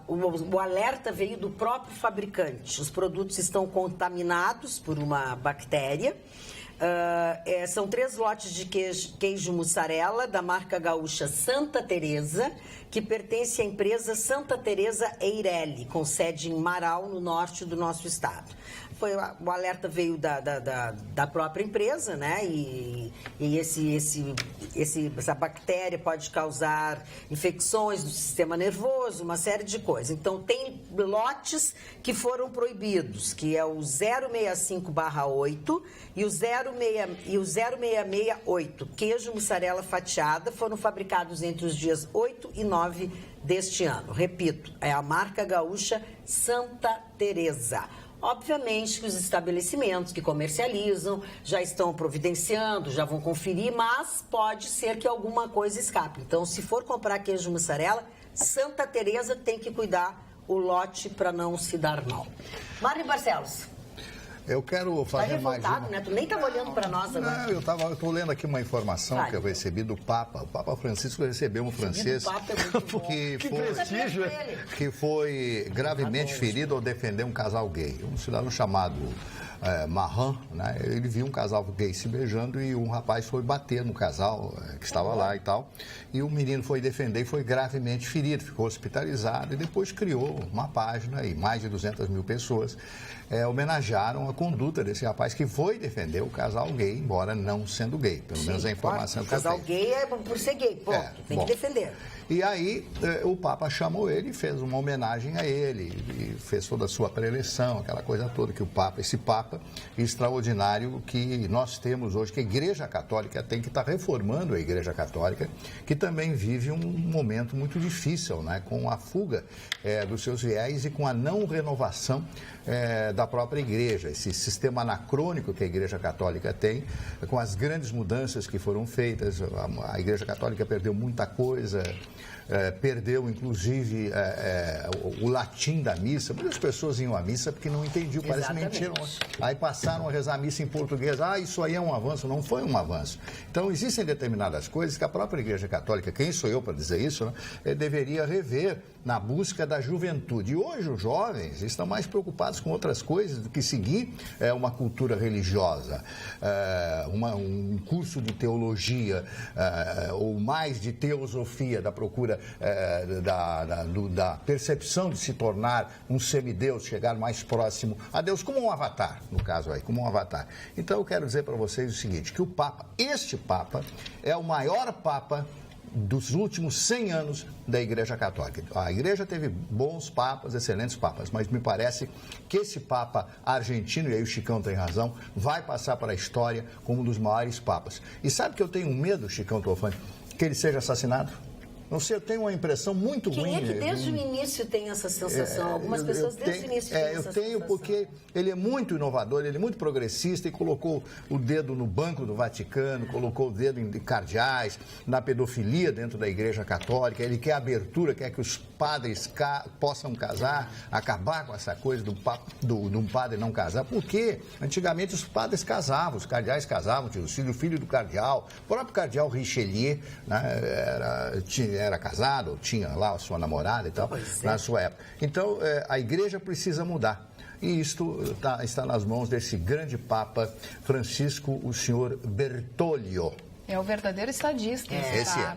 o alerta veio do próprio fabricante. Os produtos estão contaminados por uma bactéria. São 3 lotes de queijo mussarela da marca gaúcha Santa Teresa, que pertence à empresa Santa Teresa Eireli, com sede em Marau, no norte do nosso estado. O alerta veio da própria empresa, né? E essa bactéria pode causar infecções do sistema nervoso, uma série de coisas. Então, tem lotes que foram proibidos, que é o 065/8 e o 0668. Queijo mussarela fatiada foram fabricados entre os dias 8 e 9 deste ano. Repito, é a marca gaúcha Santa Teresa. Obviamente que os estabelecimentos que comercializam já estão providenciando, já vão conferir, mas pode ser que alguma coisa escape. Então, se for comprar queijo mussarela, Santa Teresa tem que cuidar o lote para não se dar mal. Mário Barcelos. Eu quero fazer mais uma... né? Tu nem estava olhando para nós agora. Não, eu estou lendo aqui uma informação que eu recebi do Papa. O Papa Francisco recebeu um francês que foi gravemente ferido ao defender um casal gay. Um cidadão chamado Marin, né? Ele viu um casal gay se beijando e um rapaz foi bater no casal que estava lá e tal. E o menino foi defender e foi gravemente ferido, ficou hospitalizado e depois criou uma página e mais de 200 mil pessoas homenagearam a conduta desse rapaz que foi defender o casal gay, embora não sendo gay. Pelo menos a informação que eu tenho. O casal gay é por ser gay, ponto. Tem que defender. E aí o Papa chamou ele e fez uma homenagem a ele, e fez toda a sua preleção, aquela coisa toda que esse Papa extraordinário que nós temos hoje, que a Igreja Católica tem, que está reformando a Igreja Católica, que também vive um momento muito difícil, né, com a fuga dos seus fiéis e com a não renovação da própria Igreja, esse sistema anacrônico que a Igreja Católica tem, com as grandes mudanças que foram feitas. A Igreja Católica perdeu muita coisa, perdeu, inclusive, o latim da missa. Muitas pessoas iam à missa porque não entendiam, parece mentira. Aí passaram a rezar a missa em português. Isso aí é um avanço. Não foi um avanço. Então, existem determinadas coisas que a própria Igreja Católica, quem sou eu para dizer isso, né, deveria rever na busca da juventude. E hoje os jovens estão mais preocupados com outras coisas do que seguir uma cultura religiosa, um curso de teologia, ou mais de teosofia, da procura da percepção de se tornar um semideus, chegar mais próximo a Deus, como um avatar, no caso aí, como um avatar. Então eu quero dizer para vocês o seguinte, que o Papa, este Papa, é o maior Papa dos últimos 100 anos da Igreja Católica. A Igreja teve bons papas, excelentes papas, mas me parece que esse Papa argentino, e aí o Chicão tem razão, vai passar para a história como um dos maiores papas. E sabe que eu tenho medo, Chicão Tofani, que ele seja assassinado? Não sei, eu tenho uma impressão muito ruim. Quem é que desde o início tem essa sensação? Algumas pessoas desde o início têm essa sensação. Eu tenho porque ele é muito inovador, ele é muito progressista e colocou o dedo no Banco do Vaticano, colocou o dedo em cardeais, na pedofilia dentro da Igreja Católica. Ele quer abertura, quer que os padres possam casar, acabar com essa coisa de um padre não casar. Porque antigamente os padres casavam, os cardeais casavam, o filho do cardeal, o próprio cardeal Richelieu, né, era casado, tinha lá a sua namorada e tal, na sua época. Então, a Igreja precisa mudar. E isto está nas mãos desse grande Papa Francisco, o senhor Bertoglio. É o verdadeiro estadista.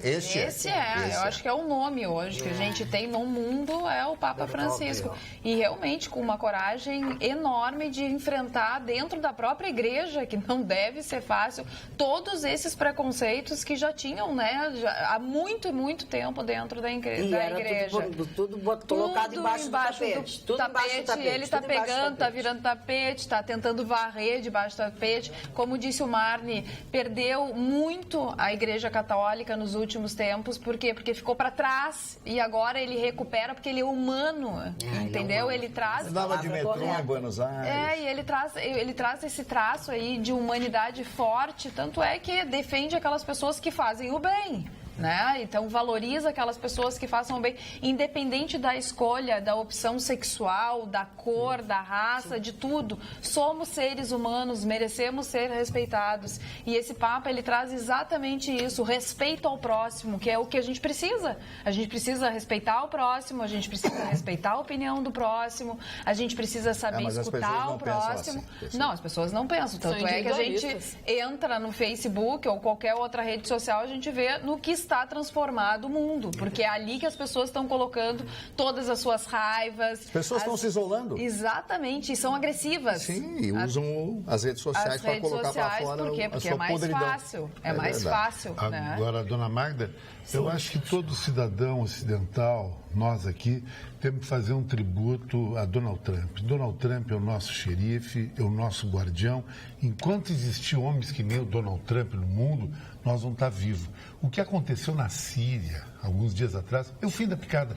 Esse é. Eu acho que é o nome hoje que a gente tem no mundo, é o Papa Francisco. E realmente com uma coragem enorme de enfrentar dentro da própria igreja, que não deve ser fácil, todos esses preconceitos que já tinham, né, há muito tempo dentro da igreja. Tudo colocado embaixo do tapete. Tudo embaixo do tapete. Ele está pegando, está virando tapete, está tentando varrer debaixo do tapete. Como disse o Marni, perdeu muito a Igreja Católica nos últimos tempos. Por quê? Porque ficou para trás e agora ele recupera porque ele é humano, entendeu? Ele traz... Andava de metrô em Buenos Aires. E ele traz esse traço aí de humanidade forte, tanto é que defende aquelas pessoas que fazem o bem. Né? Então valoriza aquelas pessoas que façam bem, independente da escolha, da opção sexual, da cor, da raça, de tudo. Somos seres humanos, merecemos ser respeitados. E esse Papa, ele traz exatamente isso, respeito ao próximo, que é o que a gente precisa. A gente precisa respeitar o próximo, a gente precisa respeitar a opinião do próximo, a gente precisa saber escutar o próximo. Assim, não, as pessoas não pensam. Tanto é que a gente entra no Facebook ou qualquer outra rede social, a gente vê no que está transformado o mundo, porque é ali que as pessoas estão colocando todas as suas raivas. As pessoas estão se isolando. Exatamente, e são agressivas. Sim, e usam as redes sociais para colocar para fora por quê? Porque a sua podridão. Fácil. É mais fácil. Agora, dona Magda, eu acho que todo cidadão ocidental, nós aqui, temos que fazer um tributo a Donald Trump. Donald Trump é o nosso xerife, é o nosso guardião. Enquanto existir homens que nem o Donald Trump no mundo, nós vamos estar vivos. O que aconteceu na Síria, alguns dias atrás, é o fim da picada.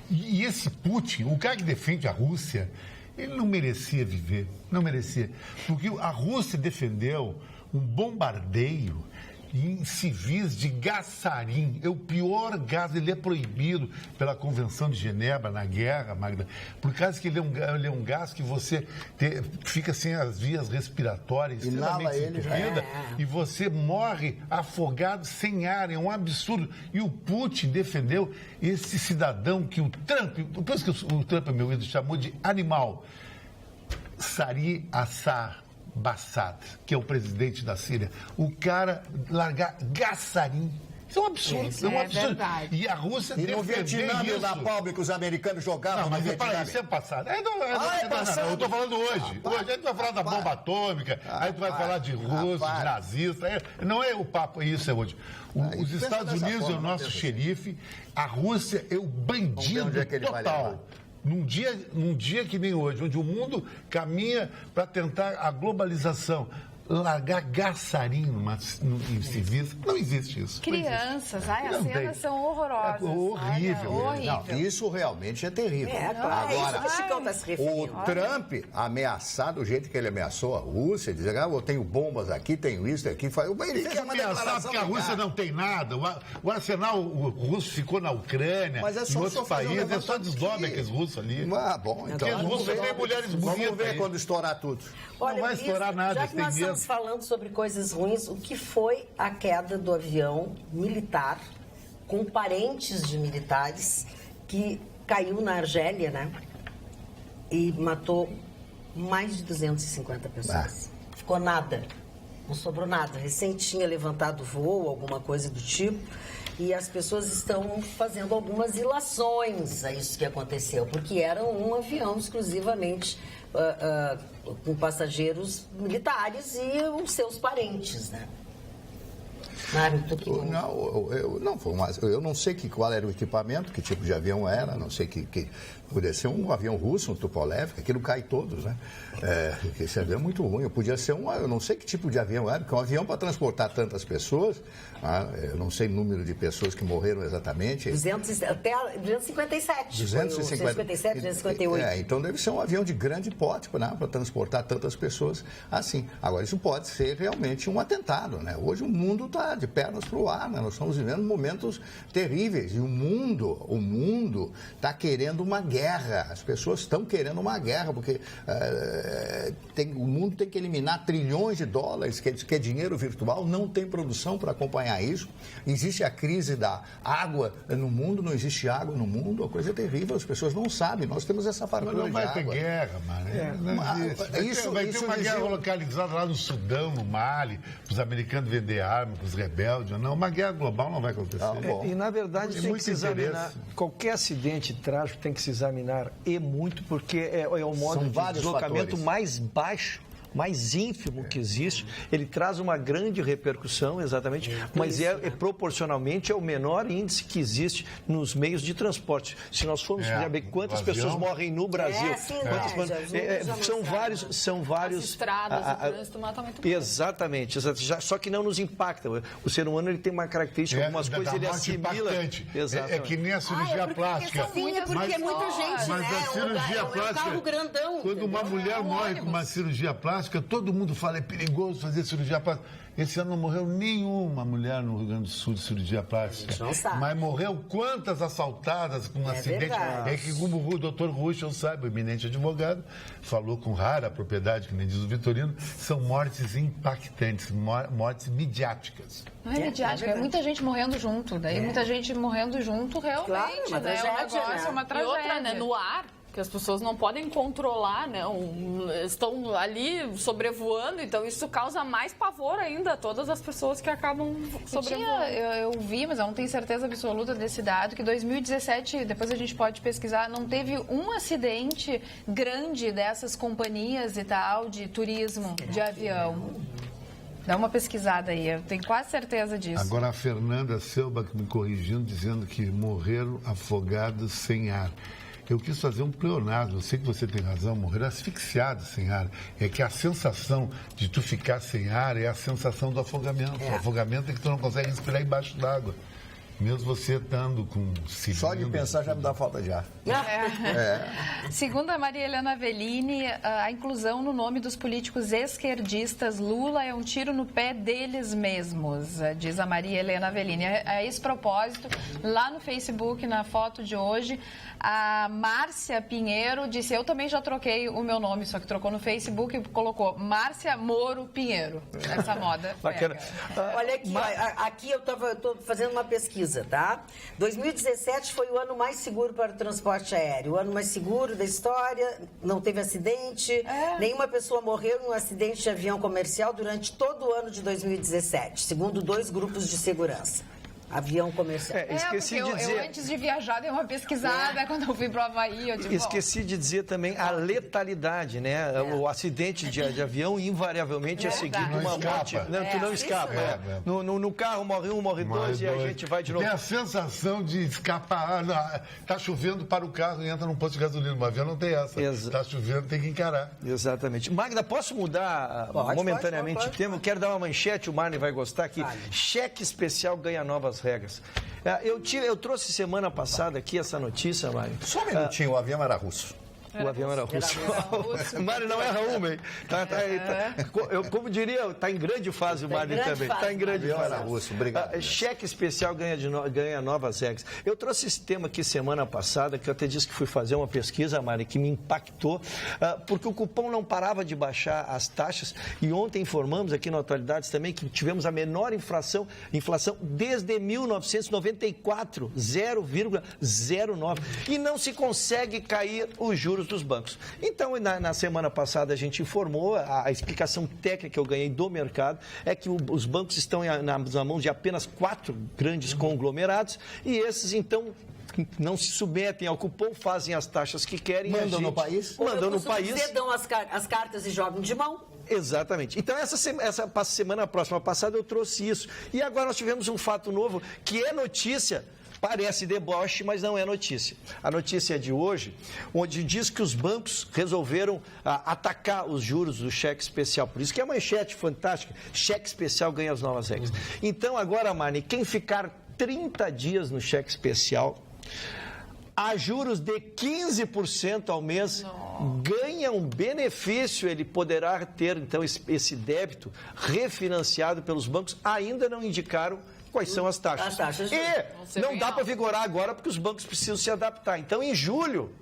E esse Putin, o cara que defende a Rússia, ele não merecia viver, não merecia. Porque a Rússia defendeu um bombardeio em civis de gás sarin. É o pior gás, ele é proibido pela Convenção de Genebra na guerra, Magda, por causa que ele é um gás que você fica sem as vias respiratórias, extremamente entupida, e você morre afogado sem ar, é um absurdo. E o Putin defendeu esse cidadão que o Trump, depois que o Trump, meu ídolo, chamou de animal, Sari Assar Bassad, que é o presidente da Síria, o cara largar gás sarin. Isso é um absurdo. Isso é um absurdo. Verdade. E a Rússia e no Vietnã ia dar pau que os americanos jogavam. Não, mas isso é passado. Eu estou falando hoje. Hoje a gente vai falar da bomba atômica, aí a gente vai falar de russos, de nazistas. Não é o papo, isso é hoje. Os Estados Unidos é o nosso xerife, a Rússia é o bandido total. Num dia que nem hoje, onde o mundo caminha para tentar a globalização. largar garçarinho em civis, não existe isso. Crianças, as Não cenas tem. são horrorosas. É horrível. Olha, Não, isso realmente é terrível. Claro, Agora, é isso que o Chicão está se referindo. o Trump ameaçar do jeito que ele ameaçou a Rússia, dizer, eu tenho bombas aqui, tenho isso aqui, ele fez uma Ameaçar declaração porque a Rússia não tem nada. O arsenal russo ficou na Ucrânia, Mas é só em outros fazer um países, é só levantamento desdobra aqui. aqueles russos ali. Ah, bom, então. Porque os russos têm mulheres bonitas. Vamos ver aí. quando estourar tudo. Olha, Não vai Luiz, estourar nada, já eles que têm nós medo. estamos falando sobre coisas ruins, o que foi a queda do avião militar com parentes de militares que caiu na Argélia, né? E matou mais de 250 pessoas. Ficou nada, não sobrou nada. Recém tinha levantado voo, alguma coisa do tipo, e as pessoas estão fazendo algumas ilações a isso que aconteceu, porque era um avião exclusivamente com passageiros militares e os seus parentes, né? Eu não sei qual era o equipamento, que tipo de avião era, não sei que podia ser um avião russo, um Tupolev, aquilo cai todos, né? Esse avião é muito ruim. Podia ser eu não sei que tipo de avião era, porque um avião para transportar tantas pessoas, eu não sei o número de pessoas que morreram exatamente. Até 257. 257, 258. Então deve ser um avião de grande porte, né, para transportar tantas pessoas assim. Agora, isso pode ser realmente um atentado, né? Hoje o mundo está de pernas para o ar, né? Nós estamos vivendo momentos terríveis e o mundo está querendo uma guerra. As pessoas estão querendo uma guerra, porque o mundo tem que eliminar trilhões de dólares, que é dinheiro virtual, não tem produção para acompanhar isso. Existe a crise da água no mundo, não existe água no mundo, a coisa é terrível, as pessoas não sabem, nós temos essa fartura de água. Não vai ter guerra, mano. Vai ter uma guerra localizada lá no Sudão, no Mali, para os americanos vender arma, para os rebeldes. Não, uma guerra global não vai acontecer. E, na verdade, tem que se examinar. Qualquer acidente trágico tem que se examinar muito, porque é o modo de deslocamento mais baixo, mais ínfimo que existe. Ele traz uma grande repercussão, exatamente, mas proporcionalmente é o menor índice que existe nos meios de transporte. Se nós formos ver quantas pessoas morrem no Brasil, são vários. As estradas, o trânsito mata muito. Exatamente, só que não nos impacta. O ser humano ele tem uma característica, algumas coisas ele assimila. É que nem a cirurgia plástica. Sim, é porque é muita gente, mas né? a cirurgia plástica, carro grandão, quando uma mulher morre com uma cirurgia plástica, todo mundo fala é perigoso fazer cirurgia plástica. Esse ano não morreu nenhuma mulher no Rio Grande do Sul de cirurgia plástica. Não sabe. Mas morreu quantas assaltadas com um acidente? Verdade. É que, como o doutor Ruschel sabe, o eminente advogado, falou com rara propriedade, que nem diz o Vitorino, são mortes impactantes, mortes midiáticas. Não é midiática, é muita gente morrendo junto. Daí muita gente morrendo junto, realmente. Claro, uma tragédia, o negócio é uma E tragédia. outra, né, no ar, que as pessoas não podem controlar, né? Estão ali sobrevoando, então isso causa mais pavor ainda a todas as pessoas que acabam sobrevoando. Eu vi, mas eu não tenho certeza absoluta desse dado, que 2017, depois a gente pode pesquisar, não teve um acidente grande dessas companhias e tal, de turismo, de avião. Dá uma pesquisada aí, eu tenho quase certeza disso. Agora a Fernanda Selba me corrigindo, dizendo que morreram afogados sem ar. Eu quis fazer um pleonasmo, eu sei que você tem razão, morrer asfixiado sem ar. É que a sensação de tu ficar sem ar é a sensação do afogamento. O afogamento é que tu não consegue respirar embaixo d'água. Mesmo você estando com cilindro. Só de pensar já me dá falta de ar. Segundo a Maria Helena Avellini, a inclusão no nome dos políticos esquerdistas Lula é um tiro no pé deles mesmos, diz a Maria Helena Avellini. A esse propósito, lá no Facebook, na foto de hoje, a Márcia Pinheiro disse, eu também já troquei o meu nome, só que trocou no Facebook e colocou Márcia Moro Pinheiro. Essa moda. Bacana. Olha aqui, aqui eu estou fazendo uma pesquisa, tá? 2017 foi o ano mais seguro para o transporte aéreo, o ano mais seguro da história, não teve acidente, nenhuma pessoa morreu em um acidente de avião comercial durante todo o ano de 2017, segundo 2 grupos de segurança. Avião comercial. Esqueci de dizer... Eu antes de viajar dei uma pesquisada quando eu fui pro Havaí. Esqueci de dizer também a letalidade, né? O acidente de avião invariavamente é seguido uma morte. Não, tu não escapa. No carro morre um, morre dois e a gente vai de novo. Tem a sensação de escapar. Tá chovendo para o carro e entra num posto de gasolina. No avião não tem essa. Tá chovendo, tem que encarar. Exatamente. Magda, posso mudar momentaneamente o tema? Eu quero dar uma manchete, o Marne vai gostar aqui. Cheque especial ganha novas regras. Eu trouxe semana passada aqui essa notícia, Mário. Só um minutinho, o avião era russo. O avião era russo. O Mário não erra uma, hein? Eu, como diria, está em grande fase o Mário também. Está em grande fase. Era russo, obrigado. Cheque especial ganha novas regras. Eu trouxe esse tema aqui semana passada, que eu até disse que fui fazer uma pesquisa, Mário, que me impactou, porque o cupom não parava de baixar as taxas. E ontem informamos aqui no Atualidades também que tivemos a menor inflação desde 1994, 0,09. E não se consegue cair os juros dos bancos. Então, na semana passada a gente informou, a explicação técnica que eu ganhei do mercado é que os bancos estão nas mãos de apenas 4 grandes conglomerados e esses, então, não se submetem ao cupom, fazem as taxas que querem. Mandam no país? Mandam no país. Dizer, dão as cartas e jogam de mão. Exatamente. Então, essa semana próxima passada eu trouxe isso. E agora nós tivemos um fato novo que é notícia. Parece deboche, mas não é notícia. A notícia é de hoje, onde diz que os bancos resolveram atacar os juros do cheque especial. Por isso que é uma manchete fantástica. Cheque especial ganha as novas regras. Então, agora, Marne, quem ficar 30 dias no cheque especial, a juros de 15% ao mês, ganha um benefício, ele poderá ter, então, esse débito refinanciado pelos bancos. Ainda não indicaram quais são as taxas. E não dá para vigorar agora porque os bancos precisam se adaptar. Então, em julho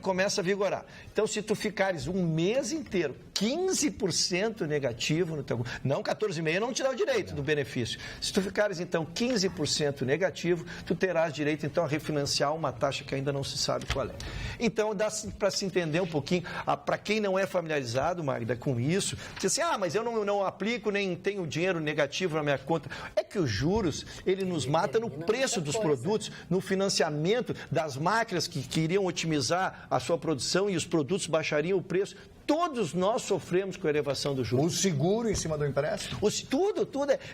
começa a vigorar. Então, se tu ficares um mês inteiro 15% negativo no teu... Não, 14,5% não te dá o direito do benefício. Se tu ficares, então, 15% negativo, tu terás direito, então, a refinanciar uma taxa que ainda não se sabe qual é. Então, dá para se entender um pouquinho, para quem não é familiarizado, Magda, com isso, diz assim, mas eu não aplico, nem tenho dinheiro negativo na minha conta. É que os juros, ele nos mata no preço dos produtos, no financiamento das máquinas que iriam otimizar a sua produção e os produtos baixariam o preço. Todos nós sofremos com a elevação do juros. O seguro em cima do empréstimo? Tudo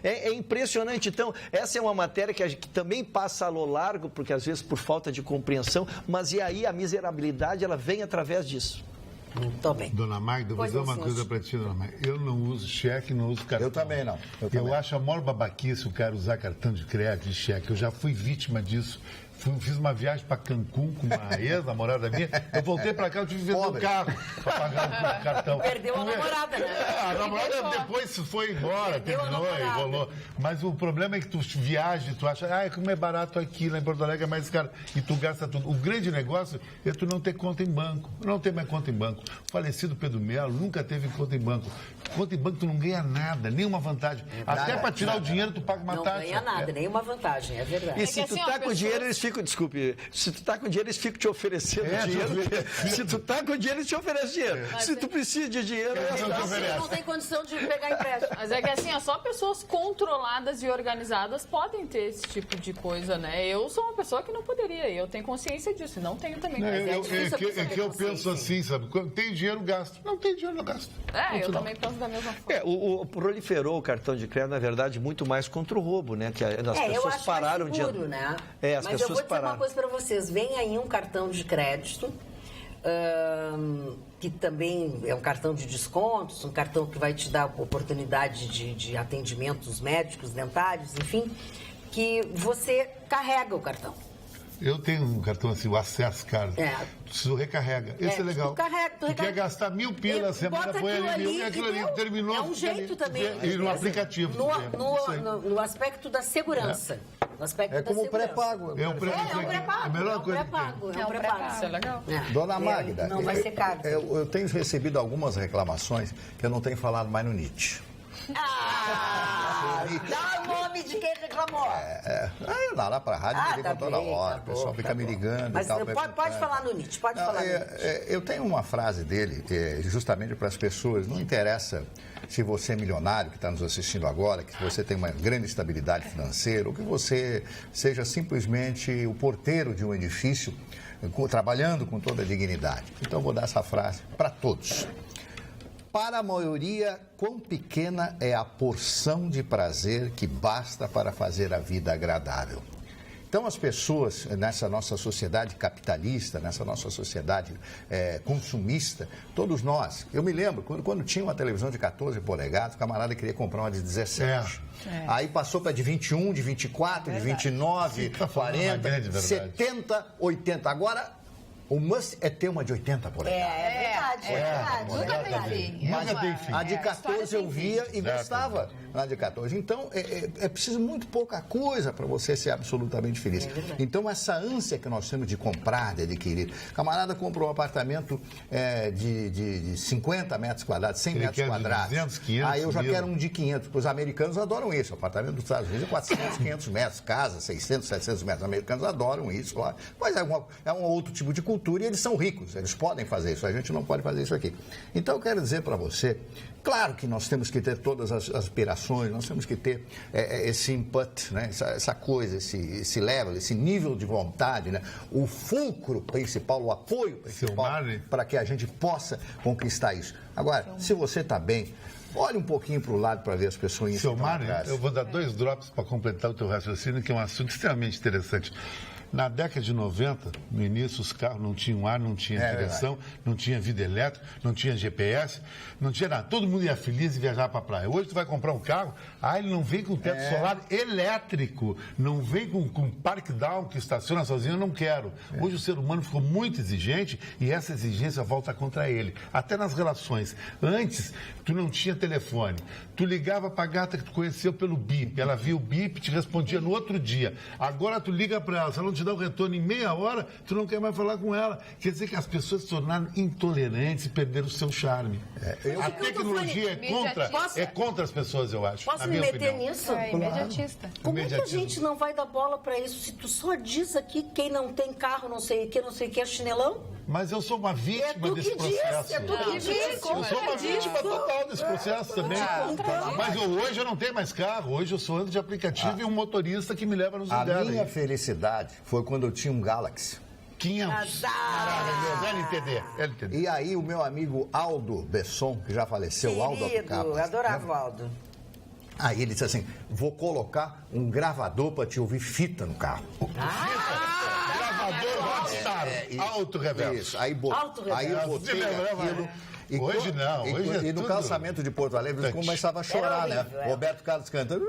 é impressionante. Então, essa é uma matéria que também passa ao largo, porque às vezes por falta de compreensão, mas e aí a miserabilidade, ela vem através disso. Muito bem. Dona Magda, vou dizer uma coisa para ti, Dona Magda. Eu não uso cheque, não uso cartão. Eu também não. Eu acho a maior babaquice o cara usar cartão de crédito, de cheque. Eu já fui vítima disso. Fiz uma viagem para Cancún com uma ex-namorada minha. Eu voltei para cá, eu tive que vender o carro para pagar o cartão. Perdeu a namorada, né? A namorada depois foi embora, terminou e rolou. Mas o problema é que tu viaja e tu acha, como é barato aqui, lá em Porto Alegre é mais caro. E tu gasta tudo. O grande negócio é tu não ter conta em banco. Não tem mais conta em banco. O falecido Pedro Melo nunca teve conta em banco. Conta em banco tu não ganha nada, nenhuma vantagem. Até para tirar o dinheiro tu paga uma taxa. Não ganha nada, nenhuma vantagem, é verdade. E se tu tá com dinheiro, eles ficam... Desculpe, se tu tá com dinheiro, eles ficam te oferecendo dinheiro. Se tu tá com dinheiro, eles te oferecem dinheiro. Se tu precisa de dinheiro, eles não tem condição de pegar empréstimo. Mas é que assim, só pessoas controladas e organizadas podem ter esse tipo de coisa, né? Eu sou uma pessoa que não poderia, e eu tenho consciência disso, não tenho também. É que eu penso assim, sabe? Quando tem dinheiro, gasto. Não tem dinheiro, não gasto. Eu também penso da mesma forma. Proliferou o cartão de crédito, na verdade, muito mais contra o roubo, né? Que as pessoas pararam mais seguro, né? As pessoas eu vou dizer pararam. uma coisa para vocês. Vem aí um cartão de crédito, que também é um cartão de descontos, um cartão que vai te dar oportunidade de atendimentos médicos, dentários, enfim, que você carrega o cartão. Eu tenho um cartão assim, o Access Card. Tu recarrega. Esse é legal. Tu quer gastar 1.000 pila a semana, põe ali 1.000 e aquilo ali terminou. É um jeito também. E no aplicativo. No aspecto da segurança. É como pré-pago. É um pré-pago. É a melhor coisa. É um pré-pago. Isso é legal. Dona Magda, não vai ser caro. Eu tenho recebido algumas reclamações que eu não tenho falado mais no NIT. Dá o nome de quem reclamou. Lá pra rádio me ligam toda hora. Tá O pessoal fica me ligando Mas e tal. pode falar no Nietzsche, pode falar no Nietzsche. Eu tenho uma frase dele, justamente para as pessoas, não interessa se você é milionário que está nos assistindo agora, que você tem uma grande estabilidade financeira, ou que você seja simplesmente o porteiro de um edifício, trabalhando com toda a dignidade. Então, vou dar essa frase para todos. Para a maioria, quão pequena é a porção de prazer que basta para fazer a vida agradável. Então, as pessoas nessa nossa sociedade capitalista, nessa nossa sociedade consumista, todos nós, eu me lembro, quando tinha uma televisão de 14 polegadas, o camarada queria comprar uma de 17. Aí passou para de 21, de 24, de 29, 40, 70, 80. Agora, o must é ter uma de 80 polegadas. Nunca tem fim. A de 14 eu via e gostava. A de 14. Então, é preciso muito pouca coisa para você ser absolutamente feliz. Então, essa ânsia que nós temos de comprar, de adquirir. Camarada comprou um apartamento de 50 metros quadrados, 100 metros quadrados. 200, 500 Aí eu já mil. quero um de 500. Os americanos adoram isso. O apartamento dos Estados Unidos é 400, 500 metros. Casa, 600, 700 metros. Os americanos adoram isso. Claro. Mas é um outro tipo de cultura e eles são ricos. Eles podem fazer isso. A gente não pode fazer isso aqui. Então, eu quero dizer para você, claro que nós temos que ter todas as aspirações, nós temos que ter esse input, né? essa coisa, esse level, esse nível de vontade, né? O fulcro principal, o apoio principal para que a gente possa conquistar isso. Agora, se você está bem, olhe um pouquinho para o lado para ver as pessoas. Seu Mário, eu vou dar 2 drops para completar o teu raciocínio, que é um assunto extremamente interessante. Na década de 90, no início, os carros não tinham ar, não tinha direção, não tinha vida elétrica, não tinha GPS, não tinha nada. Todo mundo ia feliz e viajar para a praia. Hoje tu vai comprar um carro, ele não vem com teto solar elétrico, não vem com park down que estaciona sozinho, eu não quero. Hoje o ser humano ficou muito exigente e essa exigência volta contra ele. Até nas relações. Antes, tu não tinha telefone. Tu ligava para a gata que tu conheceu pelo bip. Ela via o bip e te respondia no outro dia. Agora tu liga para ela, se ela não te dá o retorno em meia hora, tu não quer mais falar com ela. Quer dizer que as pessoas se tornaram intolerantes e perderam o seu charme. A tecnologia é contra as pessoas, eu acho. Posso me meter nisso? Imediatista. Como é que a gente não vai dar bola para isso? Se tu só diz aqui quem não tem carro, não sei o que, é chinelão? Mas eu sou uma vítima desse processo. Eu sou uma vítima total desse processo também. Mas hoje eu não tenho mais carro. Hoje eu sou ando de aplicativo e um motorista que me leva nos lugares. A minha felicidade foi quando eu tinha um Galaxy. 500. Maravilhoso. LTD. E aí o meu amigo Aldo Besson, que já faleceu, Aldo Apocalipse. Adorava o Aldo. Aí ele disse assim, vou colocar um gravador para te ouvir fita no carro. Gravador Rockstar, auto-reverso. Isso, aí eu botei aquilo. Hoje não, hoje E no calçamento de Porto Alegre, eu começava a chorar, né? Roberto Carlos cantando.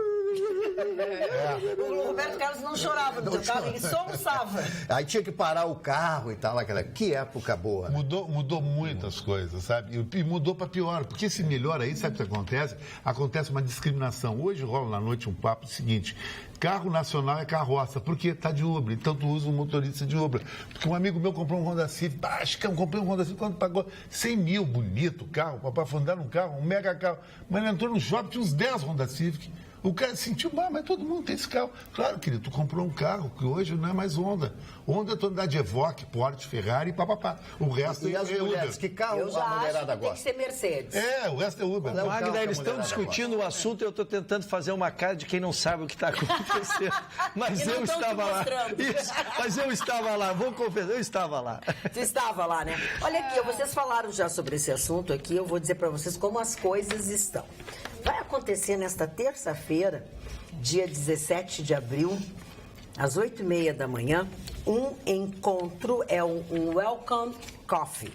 O Roberto Carlos não chorava no teu carro, ele soluçava. Aí tinha que parar o carro e tal, que época boa. Né? Mudou muitas coisas, sabe? E mudou para pior, porque esse melhor aí, sabe o que acontece? Acontece uma discriminação. Hoje rola na noite um papo seguinte, carro nacional é carroça, porque está de Uber, então tu usa um motorista de Uber. Porque um amigo meu comprou um Honda Civic, acho que eu comprei um Honda Civic, quando pagou 100 mil, bonito carro, para fundar um carro, um mega carro. Mas ele entrou no shopping, tinha uns 10 Honda Civic. O cara sentiu, mas todo mundo tem esse carro. Claro, querido, tu comprou um carro que hoje não é mais Honda. Honda é tu andar de Evoque, Porsche, Ferrari e papapá. O resto e as mulheres, Uber. Que carro a mulherada gosta? Tem que ser Mercedes. O resto é Uber. Magda, eles estão discutindo o assunto e eu estou tentando fazer uma cara de quem não sabe o que está acontecendo. Mas eu estava lá. Isso, mas eu estava lá, vou confessar, eu estava lá. Você estava lá, né? Olha aqui, vocês falaram já sobre esse assunto aqui, eu vou dizer para vocês como as coisas estão. Vai acontecer nesta terça-feira, dia 17 de abril, às 8h30 da manhã, um encontro, um Welcome Coffee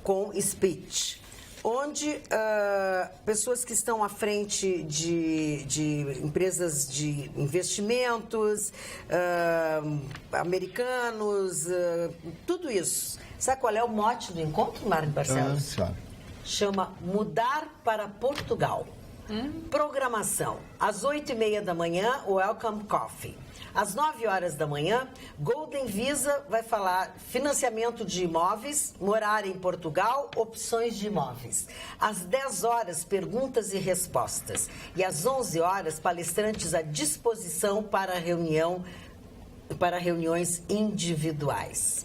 com speech, onde pessoas que estão à frente de empresas de investimentos, americanos, tudo isso. Sabe qual é o mote do encontro, Mário Barcelos? Chama Mudar para Portugal. Programação. Às 8h30 da manhã, Welcome Coffee. Às 9 horas da manhã, Golden Visa vai falar financiamento de imóveis, morar em Portugal, opções de imóveis. Às 10 horas, perguntas e respostas. E às 11 horas, palestrantes à disposição para reuniões individuais.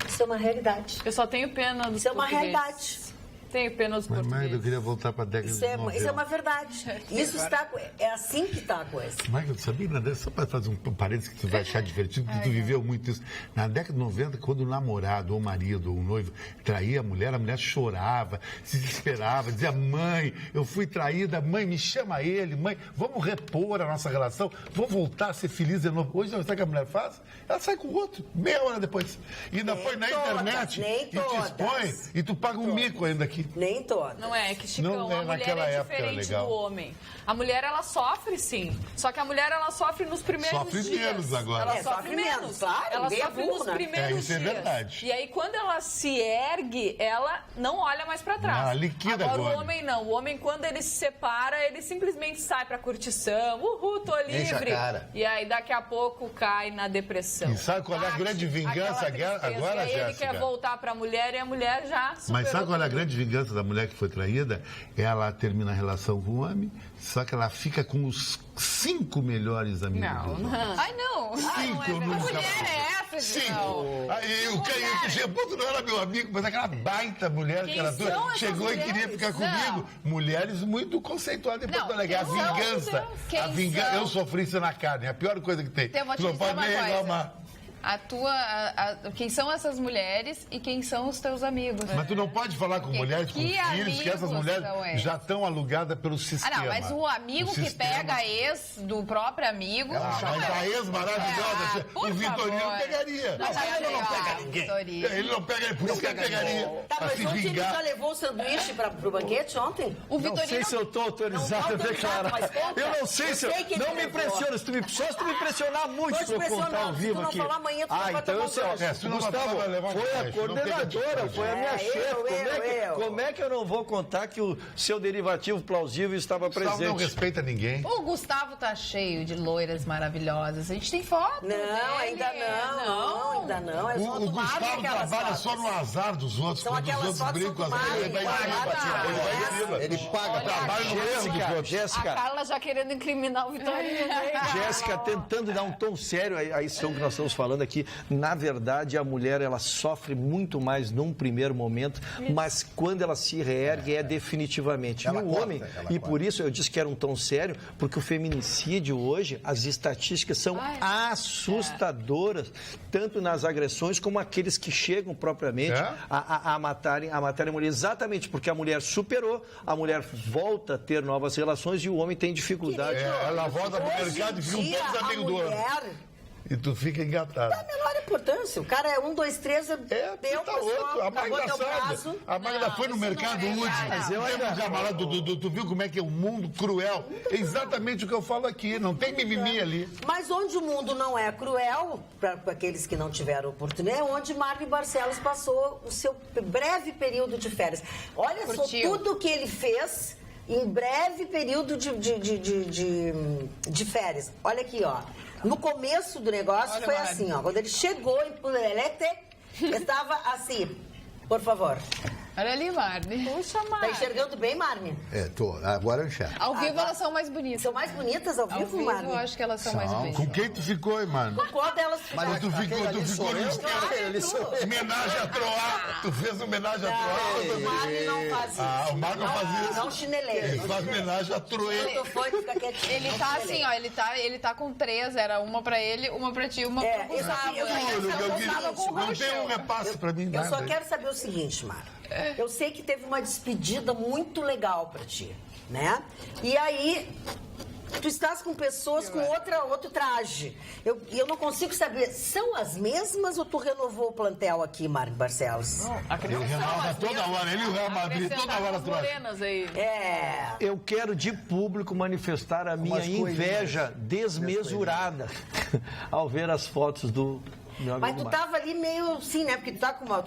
Isso é uma realidade. Eu só tenho pena dos Isso é uma portugueses. realidade. Tenho pena dos Mas portugueses. eu queria voltar para a década Isso de é 90. uma verdade. Isso está, é assim que está a coisa. Michael, sabia, só para fazer um parênteses que tu vai achar divertido, porque tu viveu muito isso. Na década de 90, quando o namorado, ou o marido, ou o noivo traía a mulher chorava, se desesperava, dizia: mãe, eu fui traída, mãe, me chama ele, mãe, vamos repor a nossa relação, vamos voltar a ser feliz de novo. Hoje, sabe o que a mulher faz? Ela sai com o outro, meia hora depois. E ainda põe na internet e te expõe, e tu paga um mico ainda aqui. Nem todas. Não é, que Chicão, Não, a mulher naquela é época era diferente legal. do homem. A mulher, ela sofre, sim. Só que a mulher, ela sofre nos primeiros Sofre dias. menos agora. Ela sofre menos. claro, Ela meia sofre nos burra. primeiros Isso é dias. verdade. E aí, quando ela se ergue, ela não olha mais pra trás. Não, liquida agora. agora. O homem não. O homem, quando ele se separa, ele simplesmente sai pra curtição. Uhul, tô Enche a livre. cara. E aí, daqui a pouco, cai na depressão. E sabe qual é a grande vingança Aquela tristeza. agora, E aí ele Jéssica? quer voltar pra mulher e a mulher já superou. Mas sabe qual é a tudo. grande vingança da mulher que foi traída? Ela termina a relação com o homem, só que ela fica com os 5 melhores amigos do homem. Ai, não. 5 eu Que nunca mulher fui. é essa, 5. Gisele? Aí o Gebuto não era meu amigo, mas aquela baita mulher Quem que era são tua, essas chegou e queria mulheres? ficar comigo. Mulheres muito conceituadas em Não, Porto Alegre. A quem são? vingança. Quem A vingança. são? Eu sofri isso na carne. É a pior coisa que tem. Então, eu vou te Tu não dizer pode uma nem coisa. reclamar. Quem são essas mulheres e quem são os teus amigos? Mas tu não pode falar com Que- mulheres, com que filhos, que essas amigos mulheres são esses? já estão alugadas pelo sistema. Ah, não, mas o amigo que sistema. pega ex do próprio amigo. Ah, mas a ex maravilhosa, por o Vitorino favor. pegaria. Não, Mas ele não legal, pega ninguém. Vitorino. Ele não pega, por isso que ele pegaria. Tá, Pra mas se ontem ele já vingar. levou o sanduíche pro banquete ontem? O Não Vitorino. sei se eu estou autorizado a Não tá declarar. autorizado, mas conta. Eu não sei se Eu sei que ele não me levou. impressiona. Só se tu me impressionar muito Tô te para eu contar impressionando. ao Se vivo tu não aqui. falar amanhã, tu não vai Então tomar eu sei. um se tu não Gustavo, falar, vai levar um foi a teste, não pega coordenadora, teste. foi a minha chefe. eu. Como é que eu não vou contar que o seu derivativo plausível estava Gustavo não presente? respeita ninguém. O Gustavo tá cheio de loiras maravilhosas. A gente tem foto. Não, dele. ainda não. Ainda não. É só O tomar Gustavo aquelas trabalha fotos. só no azar dos outros. São Quando os aquelas outros fotos brincam com as tomadas, mulheres, ele vai em cima. guardadas. Ele vai em cima. Ele paga Trabalha no erro dos outros. Jéssica, A Carla já querendo incriminar o Vitorino. Jéssica, tentando dar um tom sério a isso que nós estamos falando aqui. Na verdade, a mulher, ela sofre muito mais num primeiro momento, mas quando ela se reergue é definitivamente. Ela E o corta, homem, ela e corta. por isso eu disse que era um tom sério, porque o feminicídio hoje, as estatísticas são assustadoras, tanto nas agressões como aqueles que chegam propriamente É? a matarem a mulher. Exatamente, porque a mulher superou, a mulher volta a ter novas relações e o homem tem dificuldade. Ela volta pro mercado e Hoje ficam em dia, todos a amigos do outro. mulher E tu fica engatado. dá a menor importância. O cara é 1, 2, 3, É, deu, tá pessoal, outro. A acabou Magda teu sabe. prazo. A Magda foi no isso mercado não é UDI. verdade. Mas eu ainda camarada, tu viu como é que é o mundo cruel? É exatamente o que eu falo aqui. Não tem mimimi ali. Mas onde o mundo não é cruel, para aqueles que não tiveram oportunidade, é onde Marco Barcelos passou o seu breve período de férias. Olha só Curtiu. tudo que ele fez em breve período de férias. Olha aqui, ó. No começo do negócio Olha, foi Mário. assim, ó. Quando ele chegou em Punelete, estava assim. Por favor. Olha ali, Marne. Puxa, Tá Mari. enxergando bem, Marne? Tô. Agora eu enxergo. Ao vivo elas são mais bonitas. São mais bonitas ao Ao vivo, vivo Marne? eu acho que elas são mais bonitas. Com quem tu ficou, hein, mano? Qual delas Mas Tu ficou no esquema. Homenagem a Troá. Tu fez homenagem a Troá. O Marne não faz isso. Ah, o Marco não faz isso. Não chineleiro. Ele faz homenagem a Troé. Eu tô fã de ficar quietinho. Ele tá assim, ó, ele tá com 3, era uma pra ele, uma pra ti, uma É, pro eu só Gustavo. queria- Aí Olha, essa eu Gustavo com o não roxão. tem um repasse pra mim, Eu só nada. quero saber o seguinte, Mara. Eu sei que teve uma despedida muito legal pra ti, né? E aí, tu estás com pessoas com outro traje. Eu não consigo saber, são as mesmas ou tu renovou o plantel aqui, Marco Barcelos? Ele renova toda hora. Ele e o Real Madrid toda hora as troca. morenas aí. É. Eu quero de público manifestar a minha Umas coisinhas. inveja desmesurada ao ver as fotos do Meu Mas amigo tu Márcio. tava ali meio assim, né? Porque tu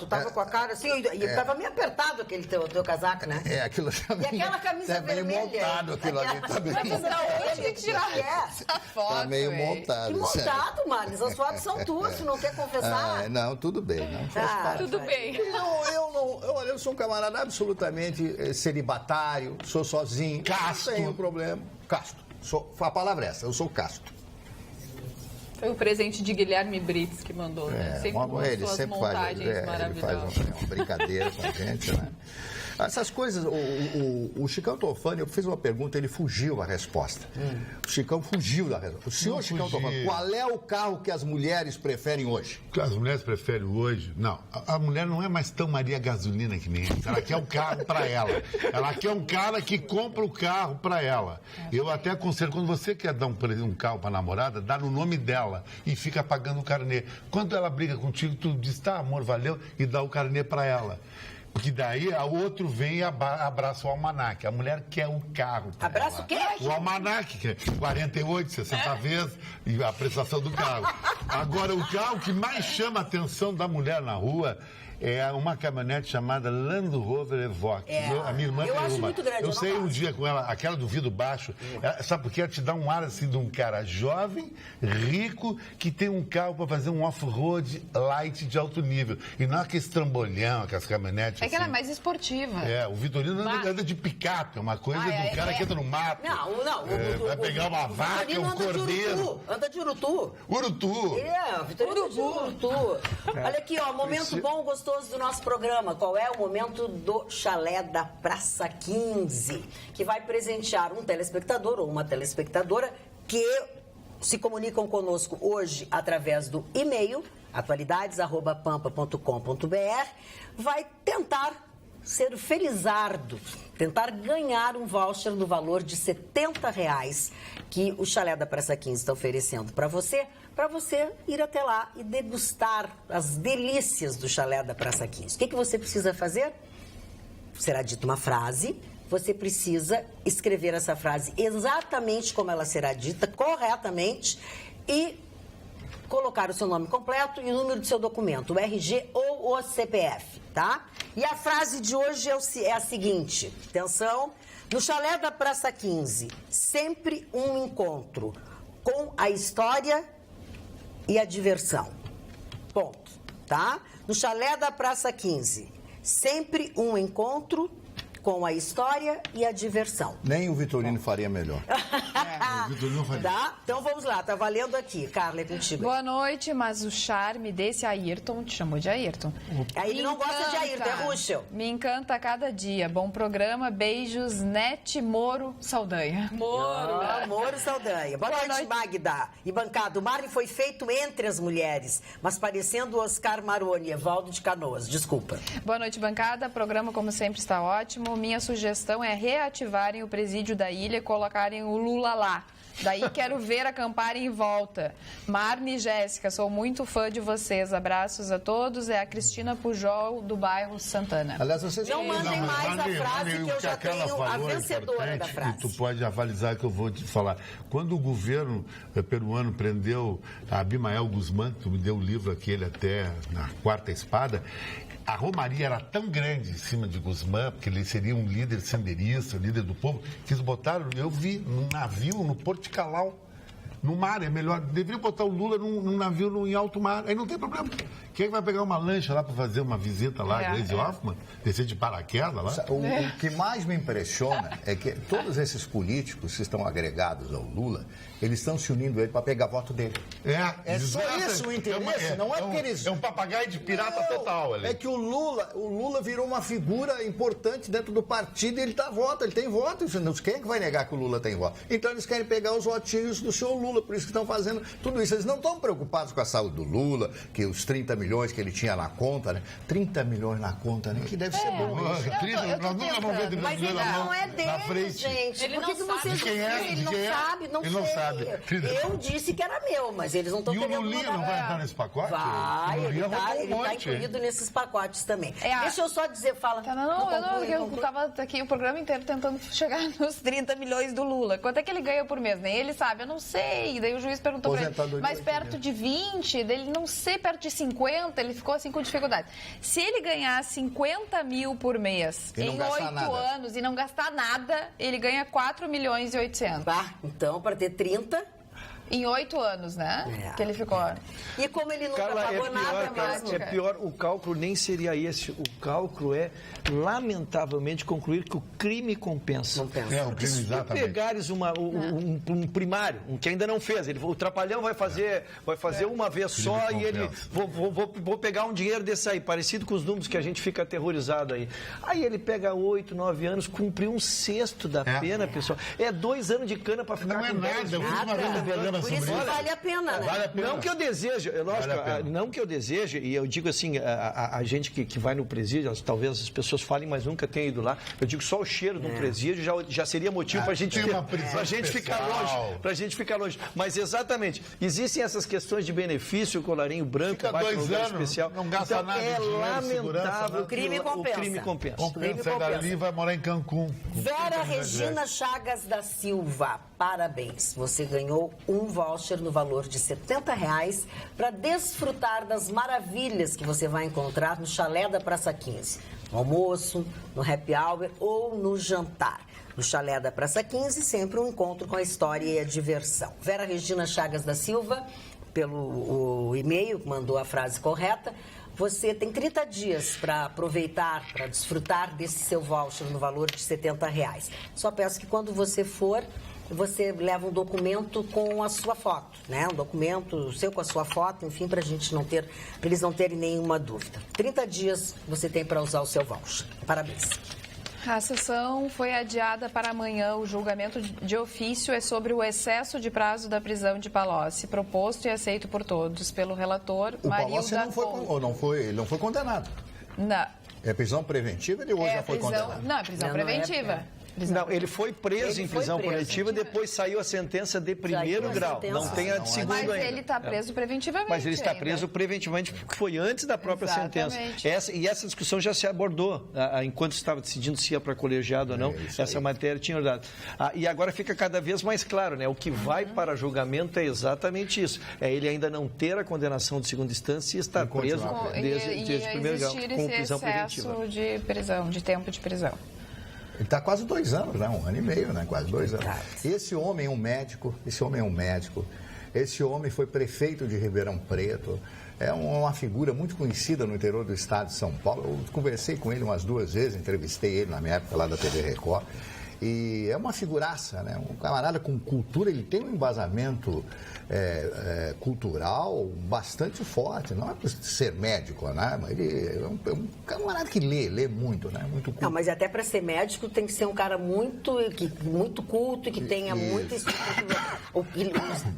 tava com a cara assim, e tava meio apertado aquele teu casaco, né? Aquilo também. E aquela camisa tá meio vermelha. montado aquilo ali. Tá meio, Mas da onde que tirar É. essa foto? tá meio hein? montado. Que sério. montado, mano. As fotos são tuas, tu não quer confessar? Não, tudo bem. Não. Tudo bem. Eu sou um camarada absolutamente celibatário, sou sozinho. Casto. Não tenho problema. Casto. A palavra é essa, eu sou casto. Foi o presente de Guilherme Brits que mandou, né? Sempre com ele suas sempre montagens ele faz maravilhosas. uma brincadeira com a gente, né? Essas coisas, o Chicão Tofani, eu fiz uma pergunta, ele fugiu da resposta. O Chicão fugiu da resposta. O senhor Não Chicão fugi. Tofani, qual é o carro que as mulheres preferem hoje? O que as mulheres preferem hoje? Não, a mulher não é mais tão Maria Gasolina que nem antes. Ela quer um carro para ela. Ela quer um cara que compra o carro para ela. Eu até aconselho, quando você quer dar um carro para a namorada, dá no nome dela e fica pagando o carnê. Quando ela briga contigo, tu diz, tá, amor, valeu, e dá o carnê para ela. Porque daí o outro vem e abraça o almanaque. A mulher quer o carro. Abraça o quê? O almanaque, que é 48, 60 vezes, e a prestação do carro. Agora, o carro que mais chama a atenção da mulher na rua é uma caminhonete chamada Land Rover Evoque. A minha irmã eu tem acho uma. muito grande, Eu eu saí não um gosto. dia com ela, aquela do vidro baixo. Sabe por quê? Ela te dá um ar assim de um cara jovem, rico, que tem um carro para fazer um off-road light de alto nível. E não aquele trambolhão, aquelas caminhonetes. É que ela é assim. mais esportiva. O Vitorino anda de picape, é uma coisa do cara que entra no mato. Não. Vai pegar uma vaca, Vitorino um anda de cordeiro. urutu, anda de urutu. Urutu. O Vitorino anda de urutu. Olha aqui, ó, momento bom, gostoso do nosso programa. Qual é o momento do chalé da Praça 15? Que vai presentear um telespectador ou uma telespectadora que se comunicam conosco hoje através do e-mail atualidades@pampa.com.br. Vai tentar ser felizardo, tentar ganhar um voucher no valor de R$70 que o chalé da Praça 15 está oferecendo para você ir até lá e degustar as delícias do chalé da Praça 15. O que você precisa fazer? Será dita uma frase, você precisa escrever essa frase exatamente como ela será dita, corretamente, e colocar o seu nome completo e o número do seu documento, o RG ou o CPF, tá? E a frase de hoje é a seguinte, atenção, no chalé da Praça 15, sempre um encontro com a história e a diversão. Ponto, tá? No chalé da Praça 15, sempre um encontro com a história e a diversão. Nem o Vitorino faria melhor. O Vitorino faria. Tá? Então vamos lá, tá valendo aqui. Carla, é contigo. Boa noite, mas o charme desse Ayrton, te chamou de Ayrton. Aí ele não gosta de Ayrton, é Ruschel. Me encanta a cada dia. Bom programa, beijos, Nete Moro Saldanha. Moro Saldanha. Boa noite, Magda. E bancada, o Marley foi feito entre as mulheres, mas parecendo o Oscar Maroni, Evaldo de Canoas. Desculpa. Boa noite, bancada. Programa, como sempre, está ótimo. Minha sugestão é reativarem o presídio da ilha e colocarem o Lula lá. Daí quero ver acamparem em volta. Marne e Jéssica, sou muito fã de vocês. Abraços a todos. É a Cristina Pujol, do bairro Santana. Aliás, vocês Não mandem mais a frase que eu já tenho a vencedora da frase. Tu pode avalizar que eu vou te falar. Quando o governo peruano prendeu a Abimael Guzmán, tu me deu o livro aquele até na Quarta Espada, a romaria era tão grande em cima de Guzmán, porque ele seria um líder senderista, líder do povo, que eles botaram, eu vi, num navio, no Porto de Calau, no mar, é melhor, deveria botar o Lula num navio em alto mar, aí não tem problema. Quem é que vai pegar uma lancha lá para fazer uma visita lá, Gleisi Hoffmann, descer de paraquedas lá? O que mais me impressiona é que todos esses políticos que estão agregados ao Lula, eles estão se unindo a ele para pegar voto dele. É só isso o interesse, não é porque eles... É um papagaio de pirata total ali. É que o Lula virou uma figura importante dentro do partido e ele dá voto, ele tem voto. Quem é que vai negar que o Lula tem voto? Então eles querem pegar os votinhos do senhor Lula, por isso que estão fazendo tudo isso. Eles não estão preocupados com a saúde do Lula, que os 30 milhões que ele tinha na conta, né? 30 milhões na conta, né? Que deve ser bom isso. Nós nunca vamos ver de Mas ele não é na dele, frente. gente. Ele Por que não que vocês sabe. De quem é? Ele De não quem é? sabe, não Ele sei. não sabe. Eu disse que era meu, mas eles não estão E o querendo Lulinha não vai entrar nesse pacote? Vai, O Lulinha ele roubou um tá monte. incluído nesses pacotes também. É, Deixa eu só dizer, fala. Tá, não, eu conclui. tava aqui o programa inteiro tentando chegar nos 30 milhões do Lula. Quanto é que ele ganha por mês? Nem ele sabe, eu não sei. sei. Daí o juiz perguntou pra ele, Aposentadoria mas perto de 20, dele não sei, perto de 50, ele ficou assim com dificuldade. Se ele ganhar 50 mil por mês E não em gastar 8 nada. anos e não gastar nada, ele ganha 4.800.000. Tá, então, para ter 30... Em 8 anos, né? É. Que ele ficou. E como ele nunca Carla, pagou nada mais... é pior, o cálculo nem seria esse. O cálculo é, lamentavelmente, concluir que o crime compensa. Compensa. É, o crime, Se tu exatamente. pegares um primário, um que ainda não fez, o Trapalhão vai fazer uma vez Crime só e ele, compensa. vou pegar um dinheiro desse aí, parecido com os números que a gente fica aterrorizado aí. Aí ele pega 8, 9 anos, cumpriu 1/6 da É. pena, pessoal. É 2 anos de cana para ficar Não é com 10 nada, eu anos. fiz uma vez um programa Por sobre isso isso. vale a pena, né? Vale a pena. Não que eu deseje, é lógico, Vale a pena. não que eu deseje, e eu digo assim, a gente que vai no presídio, talvez as pessoas falem, mas nunca tenha ido lá, eu digo só o cheiro de um presídio já seria motivo para a gente, tem uma prisão ficar especial. longe, pra gente ficar longe. Mas exatamente, existem essas questões de benefício, o colarinho branco, Fica vai para um 2 lugar anos, especial. não gasta Então, nada de é dinheiro, segurança, lamentável nada. O crime compensa. o crime compensa. Compensa, sai compensa. dali e vai morar em Cancún. com Vera 30 milhões de Regina reais. Chagas da Silva, parabéns. Você ganhou um voucher no valor de R$70 para desfrutar das maravilhas que você vai encontrar no chalé da Praça 15. No almoço, no happy hour ou no jantar. No chalé da Praça 15, sempre um encontro com a história e a diversão. Vera Regina Chagas da Silva, pelo e-mail, mandou a frase correta. Você tem 30 dias para aproveitar, para desfrutar desse seu voucher no valor de R$70. Só peço que quando você for, você leva um documento com a sua foto, né? Um documento seu com a sua foto, enfim, para eles não terem nenhuma dúvida. 30 dias você tem para usar o seu voucher. Parabéns. A sessão foi adiada para amanhã. O julgamento de ofício é sobre o excesso de prazo da prisão de Palocci, proposto e aceito por todos pelo relator O Palocci Marilda ele não foi condenado. Não. É prisão preventiva, ele hoje já foi condenado. Não, é prisão Não, não é- preventiva. Não, ele foi preso Ele em foi prisão preso. preventiva, depois saiu a sentença de primeiro a grau. sentença. Não tem a de segundo Mas ainda. ele está preso preventivamente. Mas ele está ainda. preso preventivamente porque foi antes da própria Exatamente. sentença. Essa discussão já se abordou enquanto estava decidindo se ia para colegiado ou não. isso Essa aí. matéria tinha dado. E agora fica cada vez mais claro, né? O que vai para julgamento é exatamente isso. É ele ainda não ter a condenação de segunda instância e estar E continuar preso preso. desde o primeiro grau, existir com esse prisão preventiva. excesso de prisão, de tempo de prisão. Ele está quase 2 anos, né? 1 ano e meio, né? Quase 2 anos. Esse homem é um médico, esse homem foi prefeito de Ribeirão Preto, é uma figura muito conhecida no interior do estado de São Paulo. Eu conversei com ele umas 2 vezes, entrevistei ele na minha época lá da TV Record. E é uma figuraça, né? Um camarada com cultura, ele tem um embasamento cultural bastante forte. Não é por ser médico, né? Mas ele é um camarada que lê muito, né? Muito culto. Não, mas até para ser médico tem que ser um cara muito culto e que tenha muito o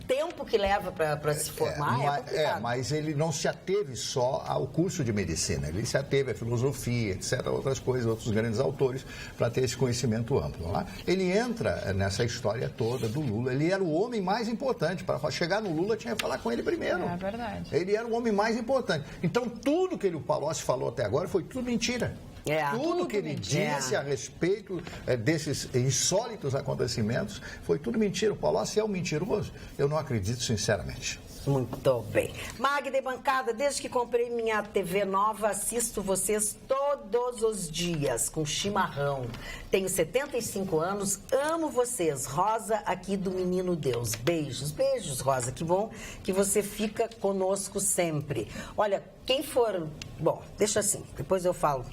tempo que leva para se formar é complicado. Mas ele não se ateve só ao curso de medicina, ele se ateve à filosofia, etc., outras coisas, outros grandes autores, para ter esse conhecimento amplo. Né? Ele entra nessa história toda do Lula, ele era o homem mais importante, para chegar no Lula tinha que falar com ele primeiro. É verdade. Ele era o homem mais importante. Então, tudo que o Palocci falou até agora foi tudo mentira. Tudo que ele disse a respeito desses insólitos acontecimentos foi tudo mentira. O Palocci é um mentiroso. Eu não acredito, sinceramente. Muito bem. Magda e bancada, desde que comprei minha TV nova, assisto vocês todos os dias com chimarrão. Tenho 75 anos, amo vocês. Rosa, aqui do Menino Deus. Beijos, beijos, Rosa. Que bom que você fica conosco sempre. Olha, quem for... Bom, deixa assim, depois eu falo.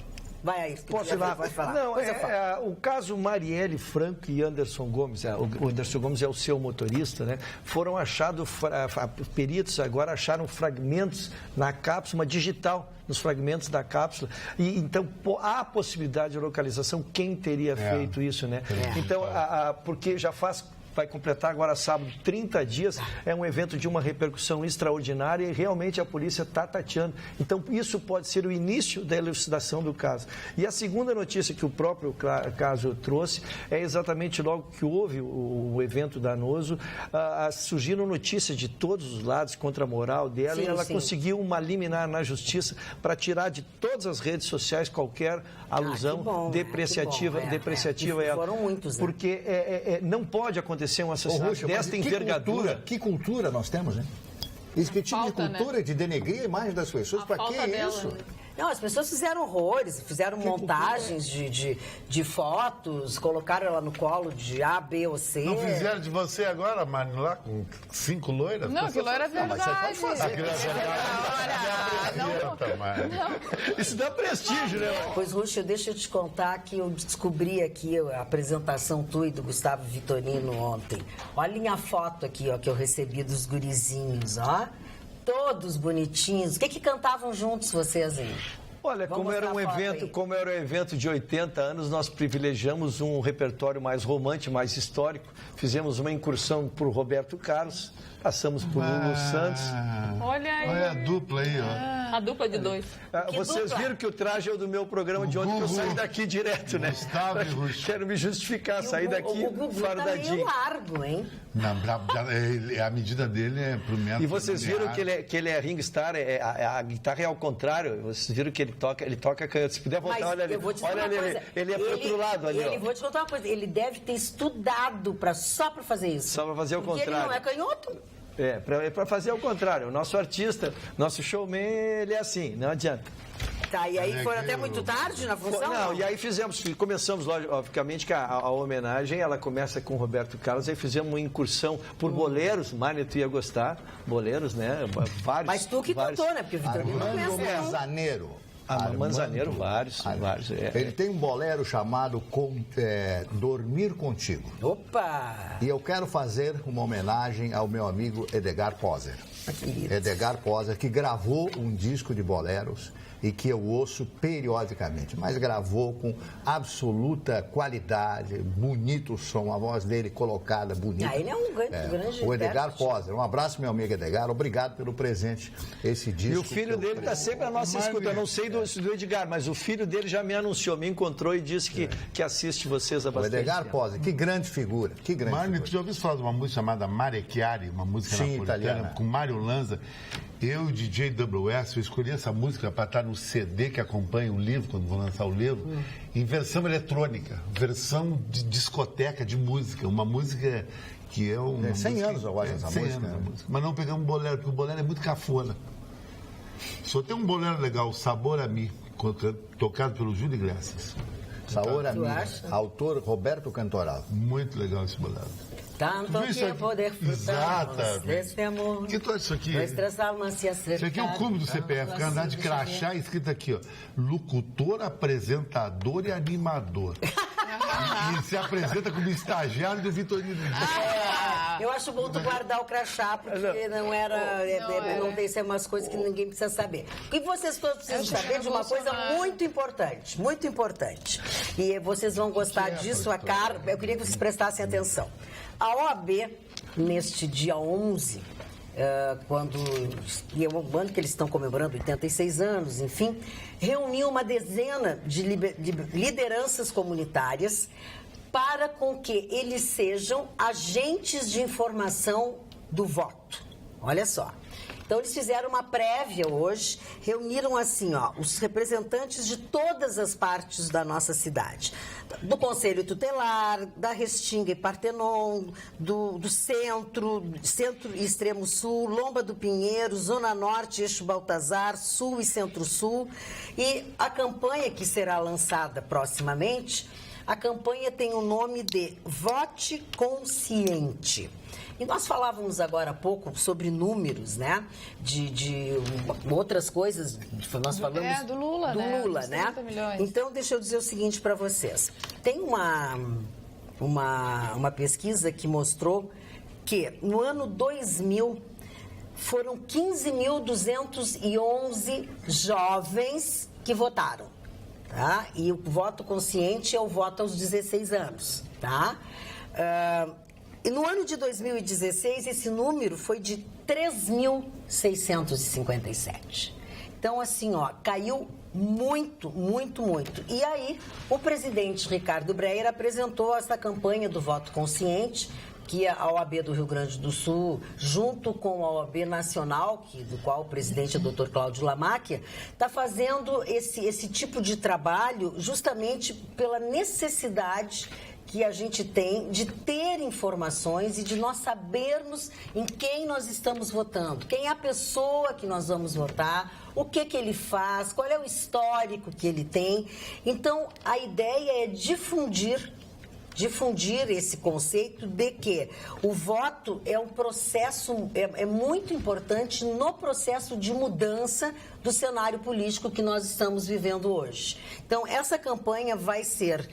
Vai aí, Posso ir lá? vai falar. Não, Depois eu falo. o caso Marielle Franco e Anderson Gomes, o Anderson Gomes é o seu motorista, né? Foram achados, peritos agora acharam fragmentos na cápsula digital, nos fragmentos da cápsula. E então há a possibilidade de localização quem teria feito isso, né? Então, porque já vai completar agora sábado 30 dias, é um evento de uma repercussão extraordinária e realmente a polícia está tateando. Então, isso pode ser o início da elucidação do caso. E a segunda notícia que o próprio caso trouxe é exatamente logo que houve o evento danoso, surgiram notícias de todos os lados contra a moral dela e ela conseguiu uma liminar na justiça para tirar de todas as redes sociais qualquer alusão depreciativa. Foram muitos, né? Porque não pode acontecer acontecer um assassinato desta envergadura... Que cultura nós temos, hein? Esse que tipo de Falta, cultura de denegrir a imagem das pessoas? Para que isso? Né? Não, as pessoas fizeram horrores, fizeram montagens de fotos, colocaram ela no colo de A, B ou C. Não fizeram de você agora, Mari, lá com 5 loiras? Não, aquilo era verdade. Aquilo é verdade. Isso dá prestígio, né? Pois, Ruxa, deixa eu te contar que eu descobri aqui a apresentação tua e do Gustavo Vitorino ontem. Olhem a foto aqui, ó, que eu recebi dos gurizinhos, ó. Todos bonitinhos. O que cantavam juntos vocês aí? Olha, como era um evento de 80 anos, nós privilegiamos um repertório mais romântico, mais histórico. Fizemos uma incursão por Roberto Carlos, passamos por Lulu Santos. Olha aí. Olha a dupla aí, ó. A dupla de 2. Vocês viram que o traje é o do meu programa de ontem, que eu saí daqui direto, né? Gustavo e Ruxa. Quero me justificar, sair daqui O Gugu tá fardadinho. meio largo, hein? A medida dele é pro metro. E vocês viram que ele é ringstar, a guitarra é ao contrário. Vocês viram que ele toca canhoto. Se puder voltar, olha ali. Eu vou te dizer Olha uma ali, coisa. ele é pro outro lado ali, ó. Vou te contar uma coisa. Ele deve ter estudado só para fazer isso. Só para fazer o Porque contrário. ele não é canhoto. É para fazer o contrário. O nosso artista, nosso showman, ele é assim, não adianta. Tá, e aí foram até muito tarde na função? Não, e aí começamos, logicamente, que a homenagem, ela começa com o Roberto Carlos, aí fizemos uma incursão por boleros, Mário, tu ia gostar, boleros, né, vários. Mas tu que vários. cantou, né, porque o Vitorino não Armando conhece, não. Manzaneiro. Manzaneiro, vários. Ele tem um bolero chamado Dormir Contigo. Opa! E eu quero fazer uma homenagem ao meu amigo Edgar Poser. Edgar Poser, que gravou um disco de boleros e que eu ouço periodicamente, mas gravou com absoluta qualidade, bonito o som, a voz dele colocada, bonita. Ele é um grande o Edgar intérprete. Poser. Um abraço, meu amigo Edgar. Obrigado pelo presente, esse disco. E o filho dele está sempre à nossa escuta. Eu não sei do Edgar, mas o filho dele já me anunciou, me encontrou e disse que assiste vocês há O bastante Edgar tempo. Poser, que grande figura, que grande Mário, figura. tu já ouviu falar de uma música chamada Mare Chiari, uma música Sim, napolitana, italiana. com Mário Lanza? Eu, DJ WS, eu escolhi essa música para estar no CD que acompanha o livro, quando vou lançar o livro, em versão eletrônica, versão de discoteca, de música, uma música que é uma 100 música, anos eu gosto dessa 100 música, anos né? a música. Mas não pegamos bolero, porque o bolero é muito cafona. Só tem um bolero legal, Sabor a Mi, tocado pelo Júlio Iglesias. Sabor a Tu mim, acha? autor Roberto Cantoral. Muito legal esse bolero. Tanto Tu viu isso que aqui? poder frutar Exatamente. desse amor. O que tu acha disso aqui? Nuestras almas se acercaram. Isso aqui é o cúmulo do CPF, que é andar de crachá escrito aqui, ó. Locutor, apresentador e animador. E se apresenta como estagiário do Vitorino. Eu acho bom tu guardar o crachá, porque não tem ser umas coisas que ninguém precisa saber. E vocês todos precisam saber de uma coisa muito importante, muito importante. E vocês vão gostar disso, eu queria que vocês prestassem atenção. A OAB, neste dia 11, o ano que eles estão comemorando 86 anos, enfim, reuniu uma dezena de lideranças comunitárias para com que eles sejam agentes de informação do voto. Olha só. Então, eles fizeram uma prévia hoje, reuniram assim, ó, os representantes de todas as partes da nossa cidade. Do Conselho Tutelar, da Restinga e Partenon, do Centro e Extremo Sul, Lomba do Pinheiro, Zona Norte, Eixo Baltazar, Sul e Centro-Sul. E a campanha que será lançada proximamente, a campanha tem o nome de Vote Consciente. E nós falávamos agora há pouco sobre números, né? De outras coisas. Nós falamos do Lula, do né? Lula, Dos né? 30 milhões. Então, deixa eu dizer o seguinte para vocês. Tem uma pesquisa que mostrou que no ano 2000 foram 15.211 jovens que votaram. Tá? E o voto consciente é o voto aos 16 anos, tá? E no ano de 2016, esse número foi de 3.657. Então, assim, ó, caiu muito, muito, muito. E aí, o presidente Ricardo Breyer apresentou essa campanha do voto consciente, que a OAB do Rio Grande do Sul, junto com a OAB Nacional, do qual o presidente é o Dr. Cláudio Lamáquia, está fazendo esse tipo de trabalho justamente pela necessidade que a gente tem de ter informações e de nós sabermos em quem nós estamos votando, quem é a pessoa que nós vamos votar, o que ele faz, qual é o histórico que ele tem. Então, a ideia é difundir esse conceito de que o voto é um processo, é muito importante no processo de mudança do cenário político que nós estamos vivendo hoje. Então, essa campanha vai ser,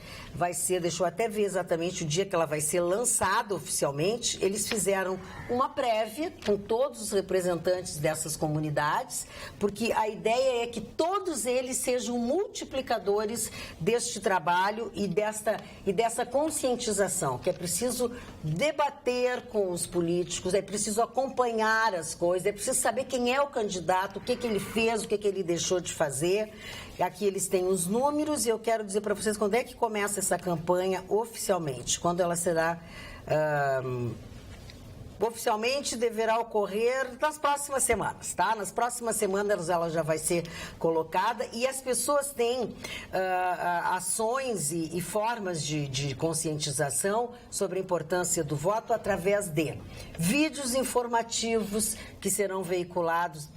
deixa eu até ver exatamente o dia que ela vai ser lançada oficialmente. Eles fizeram uma prévia com todos os representantes dessas comunidades, porque a ideia é que todos eles sejam multiplicadores deste trabalho e dessa conscientização, que é preciso debater com os políticos, é preciso acompanhar as coisas, é preciso saber quem é o candidato, o que ele fez, o que ele deixou de fazer. Aqui eles têm os números e eu quero dizer para vocês quando é que começa essa campanha oficialmente, quando ela será... oficialmente deverá ocorrer nas próximas semanas, tá? Nas próximas semanas ela já vai ser colocada e as pessoas têm ações e formas de conscientização sobre a importância do voto através de vídeos informativos que serão veiculados,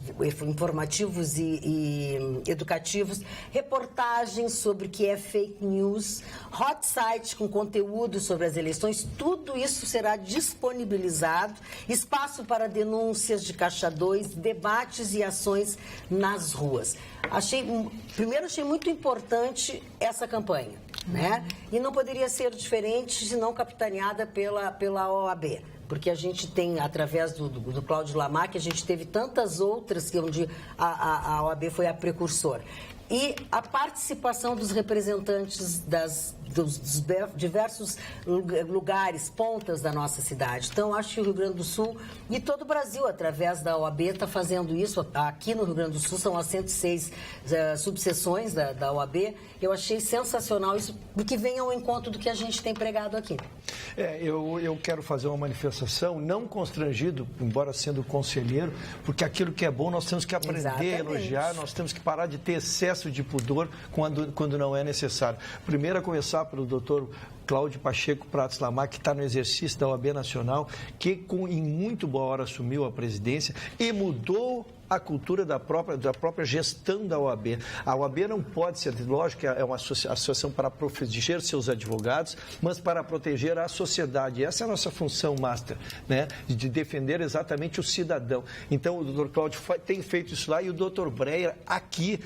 informativos e educativos, reportagens sobre o que é fake news, hot site com conteúdo sobre as eleições, tudo isso será disponibilizado. Espaço para denúncias de Caixa 2, debates e ações nas ruas. Primeiro, achei muito importante essa campanha, né? E não poderia ser diferente se não capitaneada pela OAB. Porque a gente tem, através do Cláudio Lamarck, a gente teve tantas outras onde a OAB foi a precursora. E a participação dos representantes dos diversos lugares, pontas da nossa cidade. Então, acho que o Rio Grande do Sul e todo o Brasil, através da OAB, está fazendo isso. Aqui no Rio Grande do Sul são as 106 subseções da OAB. Eu achei sensacional isso, porque vem ao encontro do que a gente tem pregado aqui. Eu quero fazer uma manifestação, não constrangido, embora sendo conselheiro, porque aquilo que é bom nós temos que aprender a elogiar, nós temos que parar de ter excesso de pudor quando não é necessário. Primeiro, a começar pelo doutor Cláudio Pacheco Prats Lamarck, que está no exercício da OAB Nacional, que em muito boa hora assumiu a presidência e mudou a cultura da própria gestão da OAB. A OAB não pode ser, lógico que é uma associação para proteger seus advogados, mas para proteger a sociedade. Essa é a nossa função master, né? De defender exatamente o cidadão. Então, o doutor Cláudio tem feito isso lá e o doutor Breyer aqui,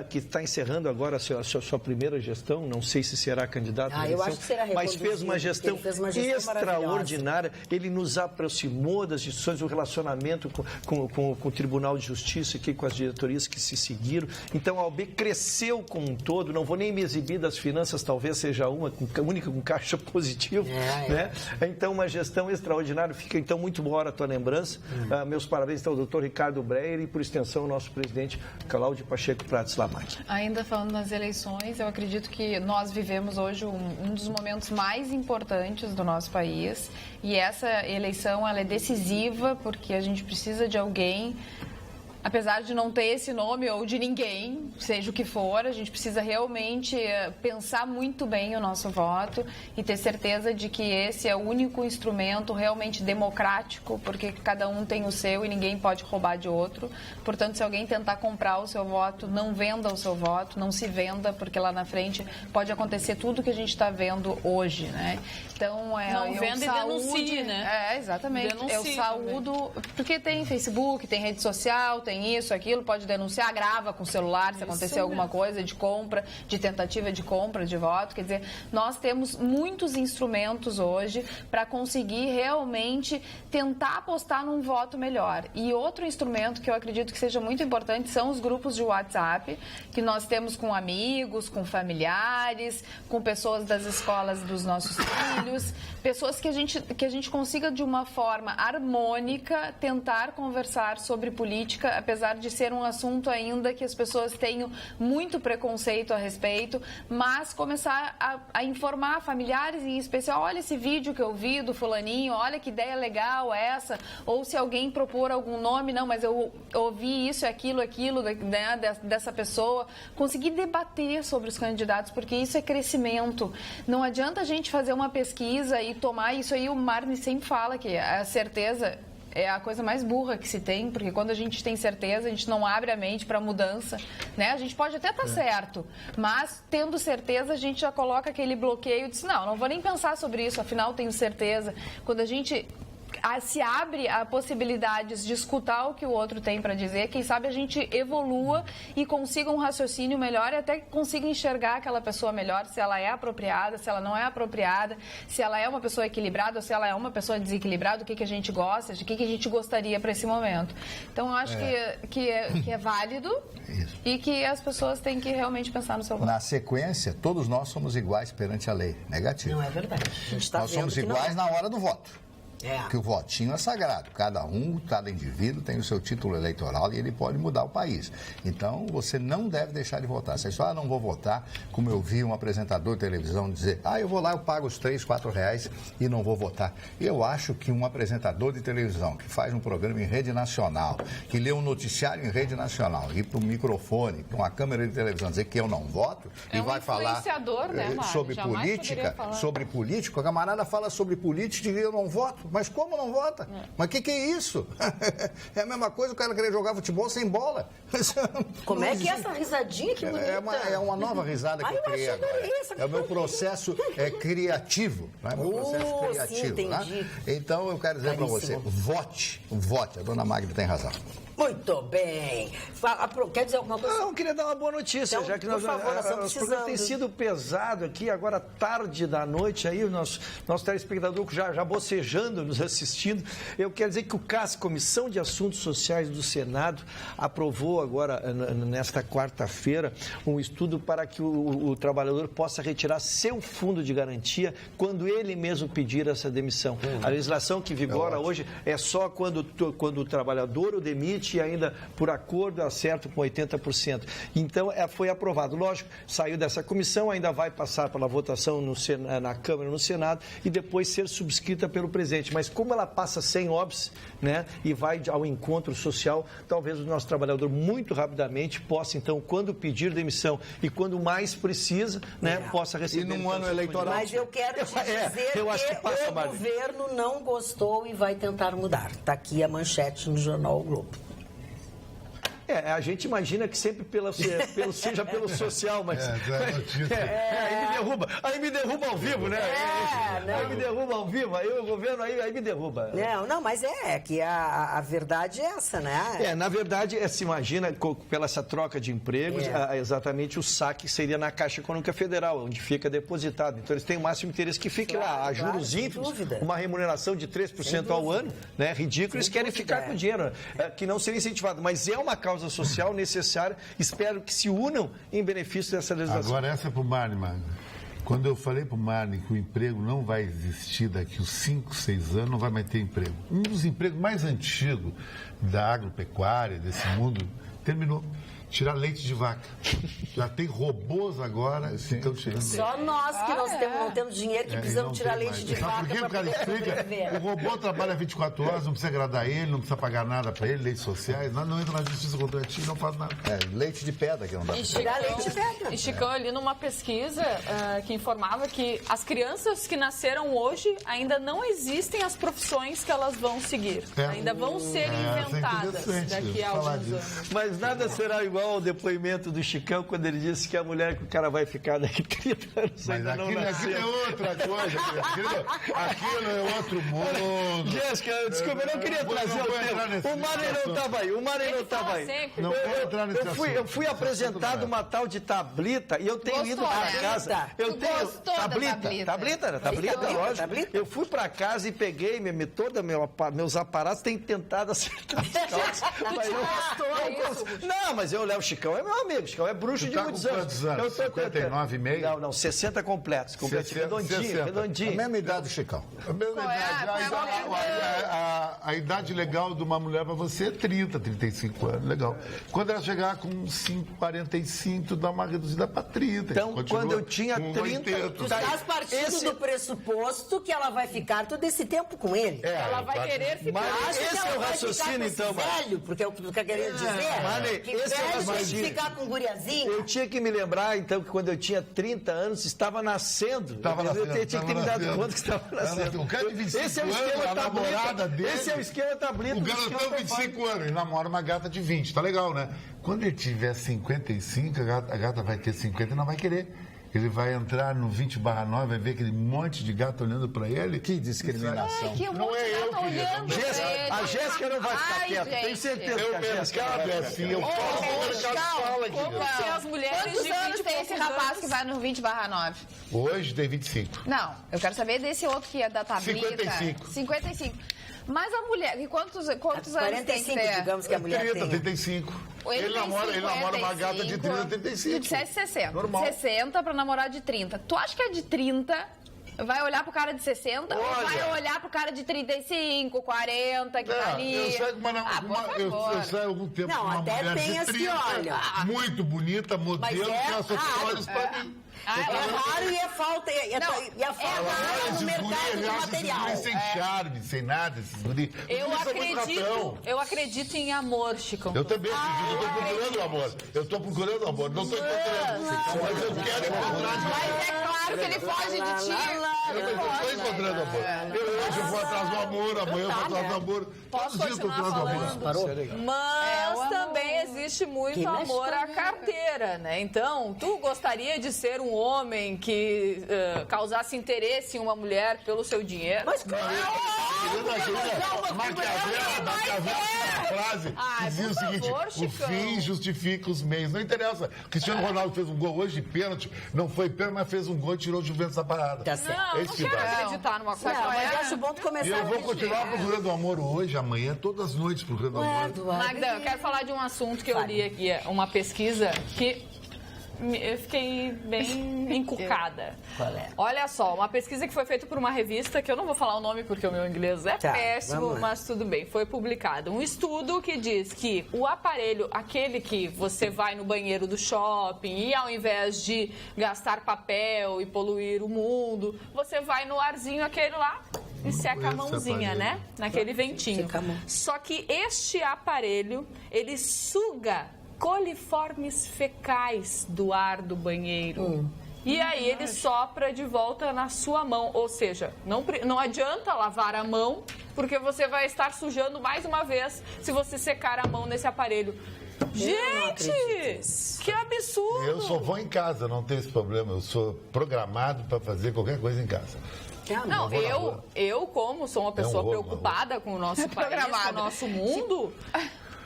que está encerrando agora a sua primeira gestão, não sei se será candidato à eleição, eu acho que será mas fez uma gestão extraordinária. Ele nos aproximou das instituições, do relacionamento com o Tribunal de Justiça, aqui com as diretorias que se seguiram. Então, a OAB cresceu como um todo. Não vou nem me exibir das finanças, talvez seja única com caixa positivo. Né? Então, uma gestão extraordinária. Fica, então, muito boa hora a tua lembrança. Meus parabéns ao doutor Ricardo Breyer e, por extensão, ao nosso presidente Cláudio Pacheco Prats Lamarck. Ainda falando nas eleições, eu acredito que nós vivemos hoje um dos momentos mais importantes do nosso país. E essa eleição ela é decisiva porque a gente precisa de alguém, apesar de não ter esse nome ou de ninguém, seja o que for, a gente precisa realmente pensar muito bem o nosso voto e ter certeza de que esse é o único instrumento realmente democrático, porque cada um tem o seu e ninguém pode roubar de outro. Portanto, se alguém tentar comprar o seu voto, não venda o seu voto, não se venda, porque lá na frente pode acontecer tudo que a gente está vendo hoje, né? Então, não venda e denuncie, né? Exatamente. Denuncie eu saúdo, também. Porque tem Facebook, tem rede social, tem isso, aquilo, pode denunciar, grava com o celular se acontecer alguma coisa de compra, de tentativa de compra de voto. Quer dizer, nós temos muitos instrumentos hoje para conseguir realmente tentar apostar num voto melhor. E outro instrumento que eu acredito que seja muito importante são os grupos de WhatsApp, que nós temos com amigos, com familiares, com pessoas das escolas dos nossos filhos, pessoas que a gente consiga de uma forma harmônica tentar conversar sobre política, apesar de ser um assunto ainda que as pessoas tenham muito preconceito a respeito, mas começar a informar familiares, em especial, olha esse vídeo que eu vi do fulaninho, olha que ideia legal essa, ou se alguém propor algum nome, não, mas eu ouvi isso, aquilo, né, dessa pessoa, conseguir debater sobre os candidatos, porque isso é crescimento. Não adianta a gente fazer uma pesquisa e tomar isso aí, o Marne sempre fala que a certeza é a coisa mais burra que se tem, porque quando a gente tem certeza, a gente não abre a mente para mudança, né? A gente pode até estar certo, mas tendo certeza, a gente já coloca aquele bloqueio e diz, não vou nem pensar sobre isso, afinal tenho certeza. Quando a gente se abre a possibilidades de escutar o que o outro tem para dizer, quem sabe a gente evolua e consiga um raciocínio melhor e até consiga enxergar aquela pessoa melhor, se ela é apropriada, se ela não é apropriada, se ela é uma pessoa equilibrada ou se ela é uma pessoa desequilibrada, o que a gente gosta, de que a gente gostaria para esse momento. Então, eu acho que é válido e que as pessoas têm que realmente pensar no seu voto. Na sequência, todos nós somos iguais perante a lei. Negativo. Não é verdade. A gente tá nós somos iguais na hora do voto. Porque o votinho é sagrado. Cada indivíduo tem o seu título eleitoral e ele pode mudar o país. Então, você não deve deixar de votar. Você só não vou votar, como eu vi um apresentador de televisão dizer, eu vou lá, eu pago os R$3, R$4 e não vou votar. Eu acho que um apresentador de televisão que faz um programa em rede nacional, que lê um noticiário em rede nacional, ir para um microfone, para uma câmera de televisão, dizer que eu não voto e vai falar né, sobre política, sobre político, a camarada fala sobre política e eu não voto. Mas como não vota? Mas o que é isso? É a mesma coisa o cara querer jogar futebol sem bola. Como é que é essa risadinha que bonita? É uma nova risada que eu criei agora. É o meu processo criativo. É meu processo criativo. Sim, entendi. Né? Então eu quero dizer para você, vote. A dona Magda tem razão. Muito bem. Quer dizer alguma coisa? Não, eu queria dar uma boa notícia, então, já que nós o programa tem sido pesado aqui, agora tarde da noite, aí o nosso telespectador já bocejando, nos assistindo. Eu quero dizer que o CAS, Comissão de Assuntos Sociais do Senado, aprovou agora, nesta quarta-feira, um estudo para que o trabalhador possa retirar seu fundo de garantia quando ele mesmo pedir essa demissão. A legislação que vigora hoje é só quando o trabalhador o demite e ainda por acordo acerto com 80%. Então, foi aprovado. Lógico, saiu dessa comissão, ainda vai passar pela votação na Câmara e no Senado e depois ser subscrita pelo presidente. Mas como ela passa sem óbice, né, e vai ao encontro social, talvez o nosso trabalhador muito rapidamente possa, então, quando pedir demissão e quando mais precisa, né, possa receber. E num ano eleitoral. Mas eu quero te dizer que o governo não gostou e vai tentar mudar. Está aqui a manchete no jornal O Globo. A gente imagina que sempre seja pelo social, mas... Aí me derruba ao vivo, né? Aí me derruba ao vivo, aí o governo aí me derruba. Não, mas que a verdade é essa, né? Na verdade, se imagina, pela essa troca de empregos, exatamente o saque seria na Caixa Econômica Federal, onde fica depositado. Então, eles têm o máximo interesse que fique lá, a juros ínfimos, uma remuneração de 3% ao ano, né? Ridículo, eles querem ficar com dinheiro, que não seria incentivado, mas é uma causa social necessária, espero que se unam em benefício dessa legislação. Agora essa é para o Marne, Magno. Quando eu falei para o Marne que o emprego não vai existir daqui uns 5, 6 anos, não vai mais ter emprego. Um dos empregos mais antigos da agropecuária, desse mundo, terminou. Tirar leite de vaca. Já tem robôs agora que estão tirando leite. Só nós que não temos dinheiro que precisamos tirar leite de vaca. Sabe por quê? O cara explica, o robô trabalha 24 horas, não precisa agradar ele, não precisa pagar nada para ele, leis sociais, não entra na justiça contra ti, não faz nada. Leite de pedra que não dá para tirar leite de pedra. E Chicão, ali numa pesquisa que informava que as crianças que nasceram hoje ainda não existem as profissões que elas vão seguir. Ainda vão ser inventadas daqui a alguns anos. Mas nada será igual ao depoimento do Chicão quando ele disse que a mulher que o cara vai ficar daqui 30 anos ainda não nasceu. Aquilo é outra coisa, aquilo é outro mundo. Jéssica, desculpa, eu não queria trazer o tema. O Marne não estava aí, Não vou entrar nesse assunto. Eu fui apresentado uma tal de tablita e eu tenho ido para casa. Tablita, lógico. Eu fui para casa e peguei meus aparatos, tenho tentado acertar os calços. Não, mas eu levo Não, o Chicão é meu amigo. O Chicão é bruxo de muitos anos. Quantos anos? 59,5? Não, 60 completos. Redondinho. A mesma idade do Chicão. A mesma idade. A idade legal de uma mulher para você é 30, 35 anos. Legal. Quando ela chegar com 45, dá uma reduzida para 30. Então, quando eu tinha 30... Tu estás partindo do pressuposto que ela vai ficar todo esse tempo com ele. Ela vai querer ficar. Mas esse é o raciocínio, então, velho, porque é o que tu tá querendo dizer. Mane, Que esse é o velho tem que raciocínio. ficar com guriazinho. Eu tinha que me lembrar, então, que quando eu tinha 30 anos, estava nascendo. Eu tinha que ter me dado conta que estava nascendo. O cara de 25 Esse é o anos, esquema a namorada dele... Esse é o esquema tablito. O garotão 25 anos, ele namora uma gata de 20, tá legal, né? Quando ele tiver 55, a gata vai ter 50 e não vai querer. Ele vai entrar no 20/9, vai ver aquele monte de gato olhando pra ele. Que discriminação. Ai, que Não é eu, querido. A Jéssica não vai ficar Ai, quieta, tenho gente. certeza que Eu a Jéssica mercado vai é ficar assim, eu falo que o mercado fala, Como querido. se as mulheres Quantos de anos 20 tem esse rapaz que vai no 20/9? Hoje tem 25. Não, eu quero saber desse outro que é da tablita. 55. 55. Mas a mulher, e quantos anos tem que 45, ter? digamos que a mulher 30, tem. 35. Ele namora uma gata de 30, 35. Tu disseste 60. Normal. 60 pra namorar de 30. Tu acha que a de 30 vai olhar pro cara de 60 ou vai olhar pro cara de 35, 40 que tá ali? Eu saio por eu saio algum tempo Não, com uma até mulher tem de as que 30, olham. muito bonita, modelo, que ela só tem olhos pra mim. É raro e é falta. E a falta no mercado de material. Sem charme, sem nada, esses guri. Eu acredito em amor, Chico. Eu também acredito, eu tô procurando o amor. Eu tô procurando o amor, não tô encontrando. Mas eu quero encontrar de Mas é claro que ele foge de ti. Eu não tô encontrando amor. Hoje eu vou atrás do amor, amanhã eu vou atrás do amor. Posso Todos os dias eu tô continuar atrás do amor. falando? Mas também existe muito amor à carteira, né? Então, tu gostaria de ser um homem que causasse interesse em uma mulher pelo seu dinheiro? Mas Maquiavel tinha uma frase que dizia o seguinte: o fim justifica os meios. Não interessa. O Cristiano Ronaldo fez um gol hoje de pênalti, não foi pênalti, mas fez um gol e tirou o Juventus da parada. Tá certo. Não, não quero acreditar numa coisa. Não, mas acho bom tu começar E eu vou a continuar procurando amor hoje, amanhã, todas as noites procurando amor. Magda, eu quero falar de um assunto que eu li aqui, uma pesquisa que eu fiquei bem encucada. Qual é? Olha só, uma pesquisa que foi feita por uma revista, que eu não vou falar o nome porque o meu inglês é Tá, péssimo, vamos lá. mas tudo bem, foi publicado. Um estudo que diz que o aparelho, aquele que você vai no banheiro do shopping e ao invés de gastar papel e poluir o mundo, você vai no arzinho aquele lá e seca a esse mãozinha, aparelho. né? Naquele ventinho. Seca a mão. Só que este aparelho, ele suga coliformes fecais do ar do banheiro. E aí ele sopra de volta na sua mão. Ou seja, não adianta lavar a mão, porque você vai estar sujando mais uma vez se você secar a mão nesse aparelho. Gente, que absurdo! Eu só vou em casa, não tem esse problema. Eu sou programado para fazer qualquer coisa em casa. Não, eu como sou uma pessoa horror, preocupada com o nosso país, com o nosso mundo...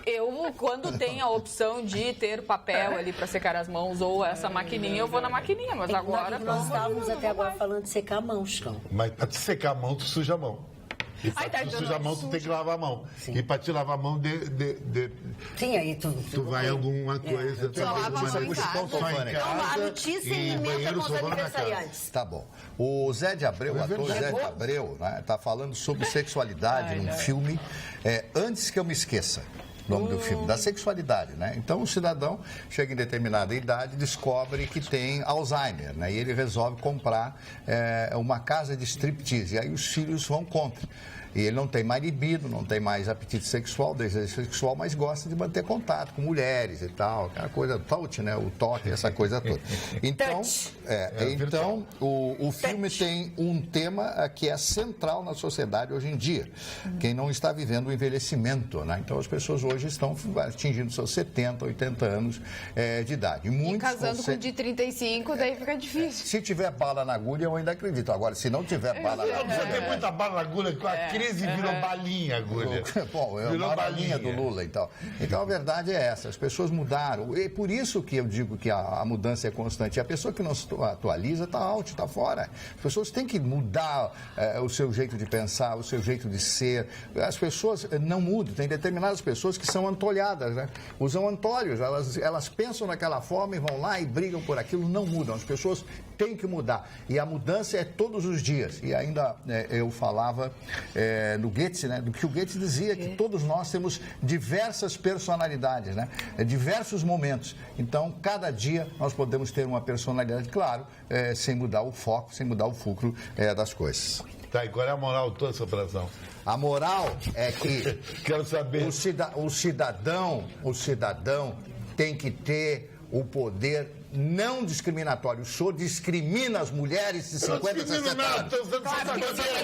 Eu, quando tem a opção de ter papel ali para secar as mãos ou essa maquininha, eu vou na maquininha. Mas agora... Nós estávamos até agora falando de secar a mão, Chicão. Mas para te secar a mão, tu suja a mão. E para tu sujar a mão, tu tem que lavar a mão. Sim. E para te lavar a mão, Sim, aí tu vai em alguma coisa... Só lava a mão em casa. Só em A casa notícia e alimenta banheiro com os só vão na casa. aniversariantes. Tá bom. O Zé de Abreu, o ator Zé de Abreu, né, tá falando sobre sexualidade num filme, Antes que eu me esqueça. Nome do filme, da sexualidade, né? Então o cidadão chega em determinada idade e descobre que tem Alzheimer, né? E ele resolve comprar uma casa de striptease. E aí os filhos vão contra. E ele não tem mais libido, não tem mais apetite sexual, desejo sexual, mas gosta de manter contato com mulheres e tal, aquela coisa, touch, né? O toque, essa coisa toda. Então, então o filme tem um tema que é central na sociedade hoje em dia. Quem não está vivendo o envelhecimento, né? Então as pessoas hoje estão atingindo seus 70, 80 anos de idade. E casando com de 35, daí fica difícil. Se tiver bala na agulha, eu ainda acredito. Agora, se não tiver bala na agulha... Você tem muita bala na agulha com aquele crise virou balinha, agulha. Bom, Virou uma balinha do balinha. Lula e tal. Então, a verdade é essa, as pessoas mudaram. E por isso que eu digo que a mudança é constante. A pessoa que não se atualiza está out, está fora. As pessoas têm que mudar o seu jeito de pensar, o seu jeito de ser. As pessoas não mudam. Tem determinadas pessoas que são antolhadas, né? Usam antolhos. Elas pensam naquela forma e vão lá e brigam por aquilo. Não mudam. As pessoas têm que mudar. E a mudança é todos os dias. E ainda eu falava do Goethe, né? Do que o Goethe dizia, que todos nós temos diversas personalidades, né? Diversos momentos. Então, cada dia nós podemos ter uma personalidade, claro, sem mudar o foco, sem mudar o fulcro das coisas. Tá, e qual é a moral de toda essa operação? A moral é que Quero saber. o cidadão tem que ter o poder não discriminatório. O senhor discrimina as mulheres de 50 a 60 anos.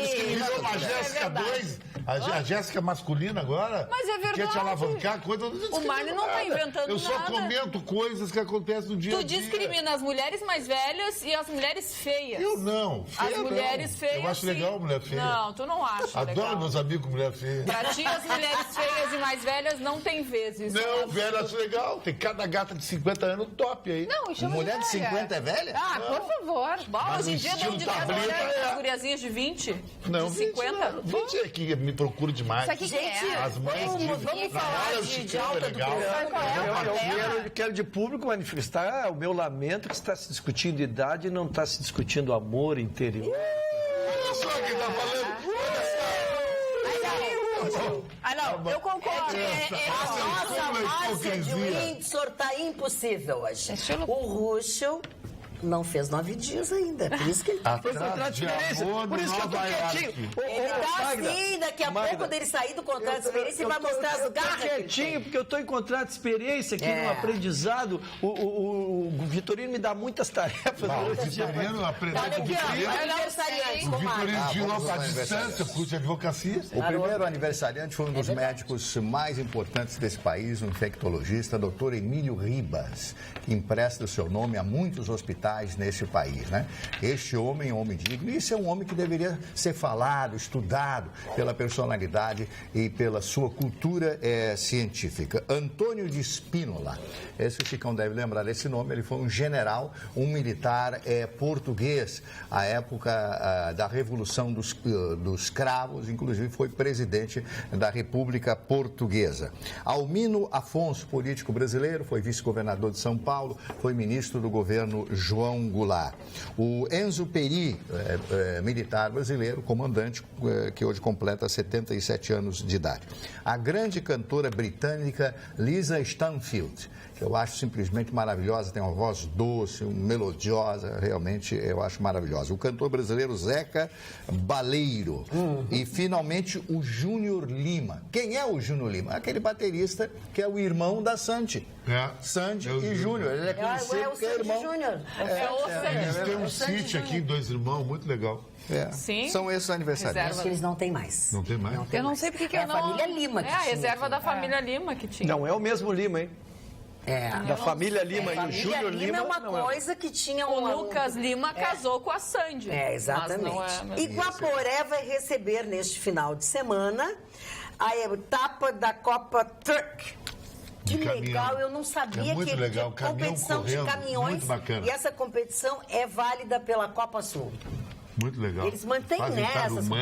Discriminou uma Jéssica 2, a Jéssica masculina agora. Mas é verdade. Quer te alavancar, coisa. O Marne não tá inventando Eu só nada. comento coisas que acontecem no dia a Tu dia. discrimina as mulheres mais velhas e as mulheres feias. Eu não. As Feia mulheres não. feias. Eu acho legal sim. mulher feia. Não, tu não acha Adoro legal. meus amigos com mulher feia. Pra ti, as mulheres feias e mais velhas não tem vezes. Não, velho, acho legal. Tem cada gata de 50 anos top aí. Não, e chama Mulher de velha. 50 é velha? Ah, por favor. Bom, Mas hoje o em dia dão estilo de 10 tableta mulheres é- as guriazinhas de 20, Não, de 50. 20 é que me procura demais. Isso aqui que Gente, é. As mães vamos de falar Olha, o de Chicão alta é do legal. programa. Eu quero de público manifestar o meu lamento que está se discutindo idade e não está se discutindo amor interior. Olha só quem tá falando. Ah, não, eu concordo. A nossa Márcia de Windsor tá impossível hoje. Estilo- O Ruschel não fez 9 dias ainda. Por isso que ele tá. Atrás de amor Por no isso que eu tô Nova quietinho. York. Ele tá assim, daqui a pouco, quando ele sair do contrato de experiência, ele vai mostrar as garras. Eu tô quietinho, porque eu estou em contrato de experiência aqui no aprendizado. O Vitorino me dá muitas tarefas. Não, o durante o dia. Vitorino aprendeu Olha com o aqui, ó, Vitorino. aniversariante, O comadre. Vitorino de vamos novo à lá, distância, curso de advocacia. O primeiro aniversariante foi um dos médicos mais importantes desse país, um infectologista, Dr. Emílio Ribas, que empresta o seu nome a muitos hospitais neste país, né? Este homem é um homem digno, e isso é um homem que deveria ser falado, estudado pela personalidade e pela sua cultura científica. Antônio de Spínola, esse o Chicão deve lembrar desse nome, ele foi um general, um militar português, à época da Revolução dos Cravos, inclusive foi presidente da República Portuguesa. Almino Afonso, político brasileiro, foi vice-governador de São Paulo, foi ministro do governo João Goulart. O Enzo Peri, militar brasileiro, comandante, que hoje completa 77 anos de idade. A grande cantora britânica Lisa Stanfield, que eu acho simplesmente maravilhosa, tem uma voz doce, melodiosa, realmente eu acho maravilhosa. O cantor brasileiro Zeca Baleiro. E, finalmente, o Júnior Lima. Quem é o Júnior Lima? Aquele baterista que é o irmão da Sandy. Sandy e Júnior. Ele é conhecido É o porque é Sandy irmão. Júnior. Eles têm um Sandy sítio aqui, Júnior. 2 irmãos, muito legal. Sim. São esses aniversários. Acho que eles não têm mais. Não tem mais? Eu não sei porque que É eu a não... família Lima que É a tinha reserva aqui. da família Lima que tinha. Não é o mesmo Lima, hein? Da família Lima e o Família Júnior Lima é uma não coisa que tinha O Lucas Lima casou com a Sandy. Exatamente. Mas não é a mesma. Iguaporé vai receber neste final de semana a etapa da Copa Truck. Que De caminhão. legal, eu não sabia É muito que legal, de caminhão competição de correndo, caminhões. muito bacana. E essa competição é válida pela Copa Sul. Muito legal. Eles mantêm, Fazem né, essas- tarumã,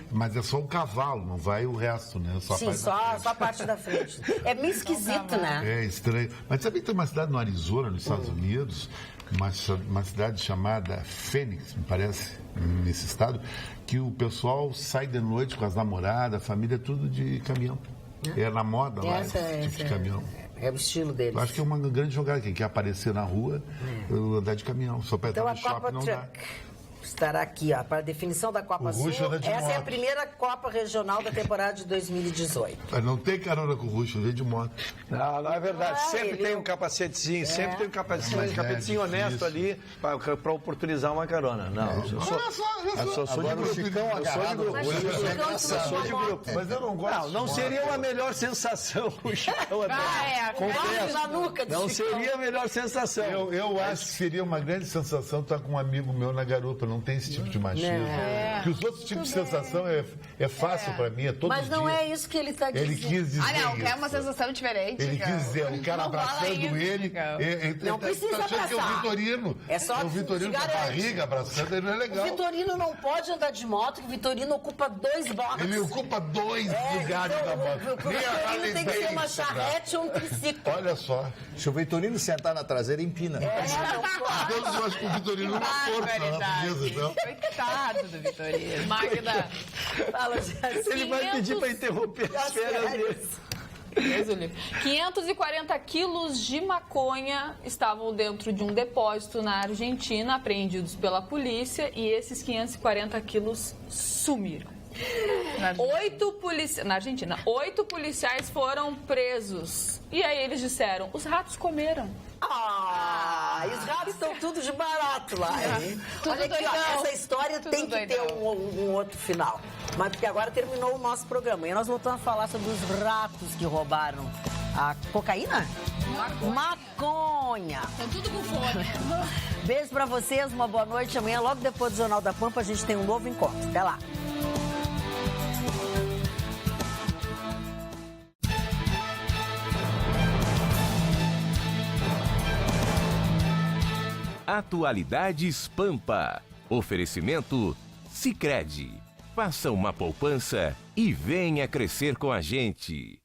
mas é só o cavalo, não vai o resto, né? Só Sim, faz só a parte da frente. É meio esquisito, né? É estranho. Mas também tem uma cidade no Arizona, nos Estados Unidos, uma cidade chamada Phoenix, me parece, nesse estado, que o pessoal sai de noite com as namoradas, a família, tudo de caminhão. É na moda lá, esse tipo de caminhão. É o estilo deles. Eu acho que é uma grande jogada. Quem quer aparecer na rua, andar de caminhão. Só para Então entrar a no shopping Copa não dá. Truck estará aqui, ó, para a definição da Copa O Sul. Russo anda de Essa é a moto. primeira Copa Regional da temporada de 2018. Mas não tem carona com o Russo, vem de moto. Não é verdade. Ah, Sempre ele- tem um capacetezinho, sempre tem um capacetinho, Mas é capacetinho honesto difícil. ali para oportunizar uma carona. Não, eu sou de Agora o grupo. Chicão agarrado no Mas olho, o é Chicão engraçado. tirou de uma grupo. Mas eu não gosto. Não seria uma melhor sensação o Chicão andar. moto na nuca do Não Chicão. seria a melhor sensação. Eu acho que seria uma grande sensação estar com um amigo meu na garupa, não tem esse tipo de machismo. Porque os outros tipos de sensação é fácil pra mim, é todo dia. Mas não é isso que ele está dizendo. Ele quis dizer não, isso. é uma sensação diferente. Ele quis dizer, o cara abraçando ele. Não precisa achando que é o abraçar. Vitorino. É só o Vitorino com a garante. barriga abraçando, ele não é O legal. Vitorino não pode andar de moto, que o Vitorino ocupa 2 blocos. Ele ocupa 2 lugares então, da moto. O Vitorino tem que ser uma charrete ou um triciclo. Olha só. Se o Vitorino sentar na traseira, empina. Deus, eu acho que o Vitorino não força na natureza, então. Coitado do Vitorino. Magda. Fala, Jéssica. Ele vai pedir para interromper as férias dele. 540 quilos de maconha estavam dentro de um depósito na Argentina, apreendidos pela polícia, e esses 540 quilos sumiram. Na Argentina, 8 policiais foram presos. E aí eles disseram, os ratos comeram. Os ratos estão tudo de barato lá, hein? Olha aqui, ó, essa história tem que ter um outro final. Mas porque agora terminou o nosso programa. E nós voltamos a falar sobre os ratos que roubaram a cocaína? Maconha. Estão tudo com fome. Beijo pra vocês, uma boa noite. Amanhã, logo depois do Jornal da Pampa, a gente tem um novo encontro. Até lá. Atualidades Pampa. Oferecimento Sicredi. Faça uma poupança e venha crescer com a gente.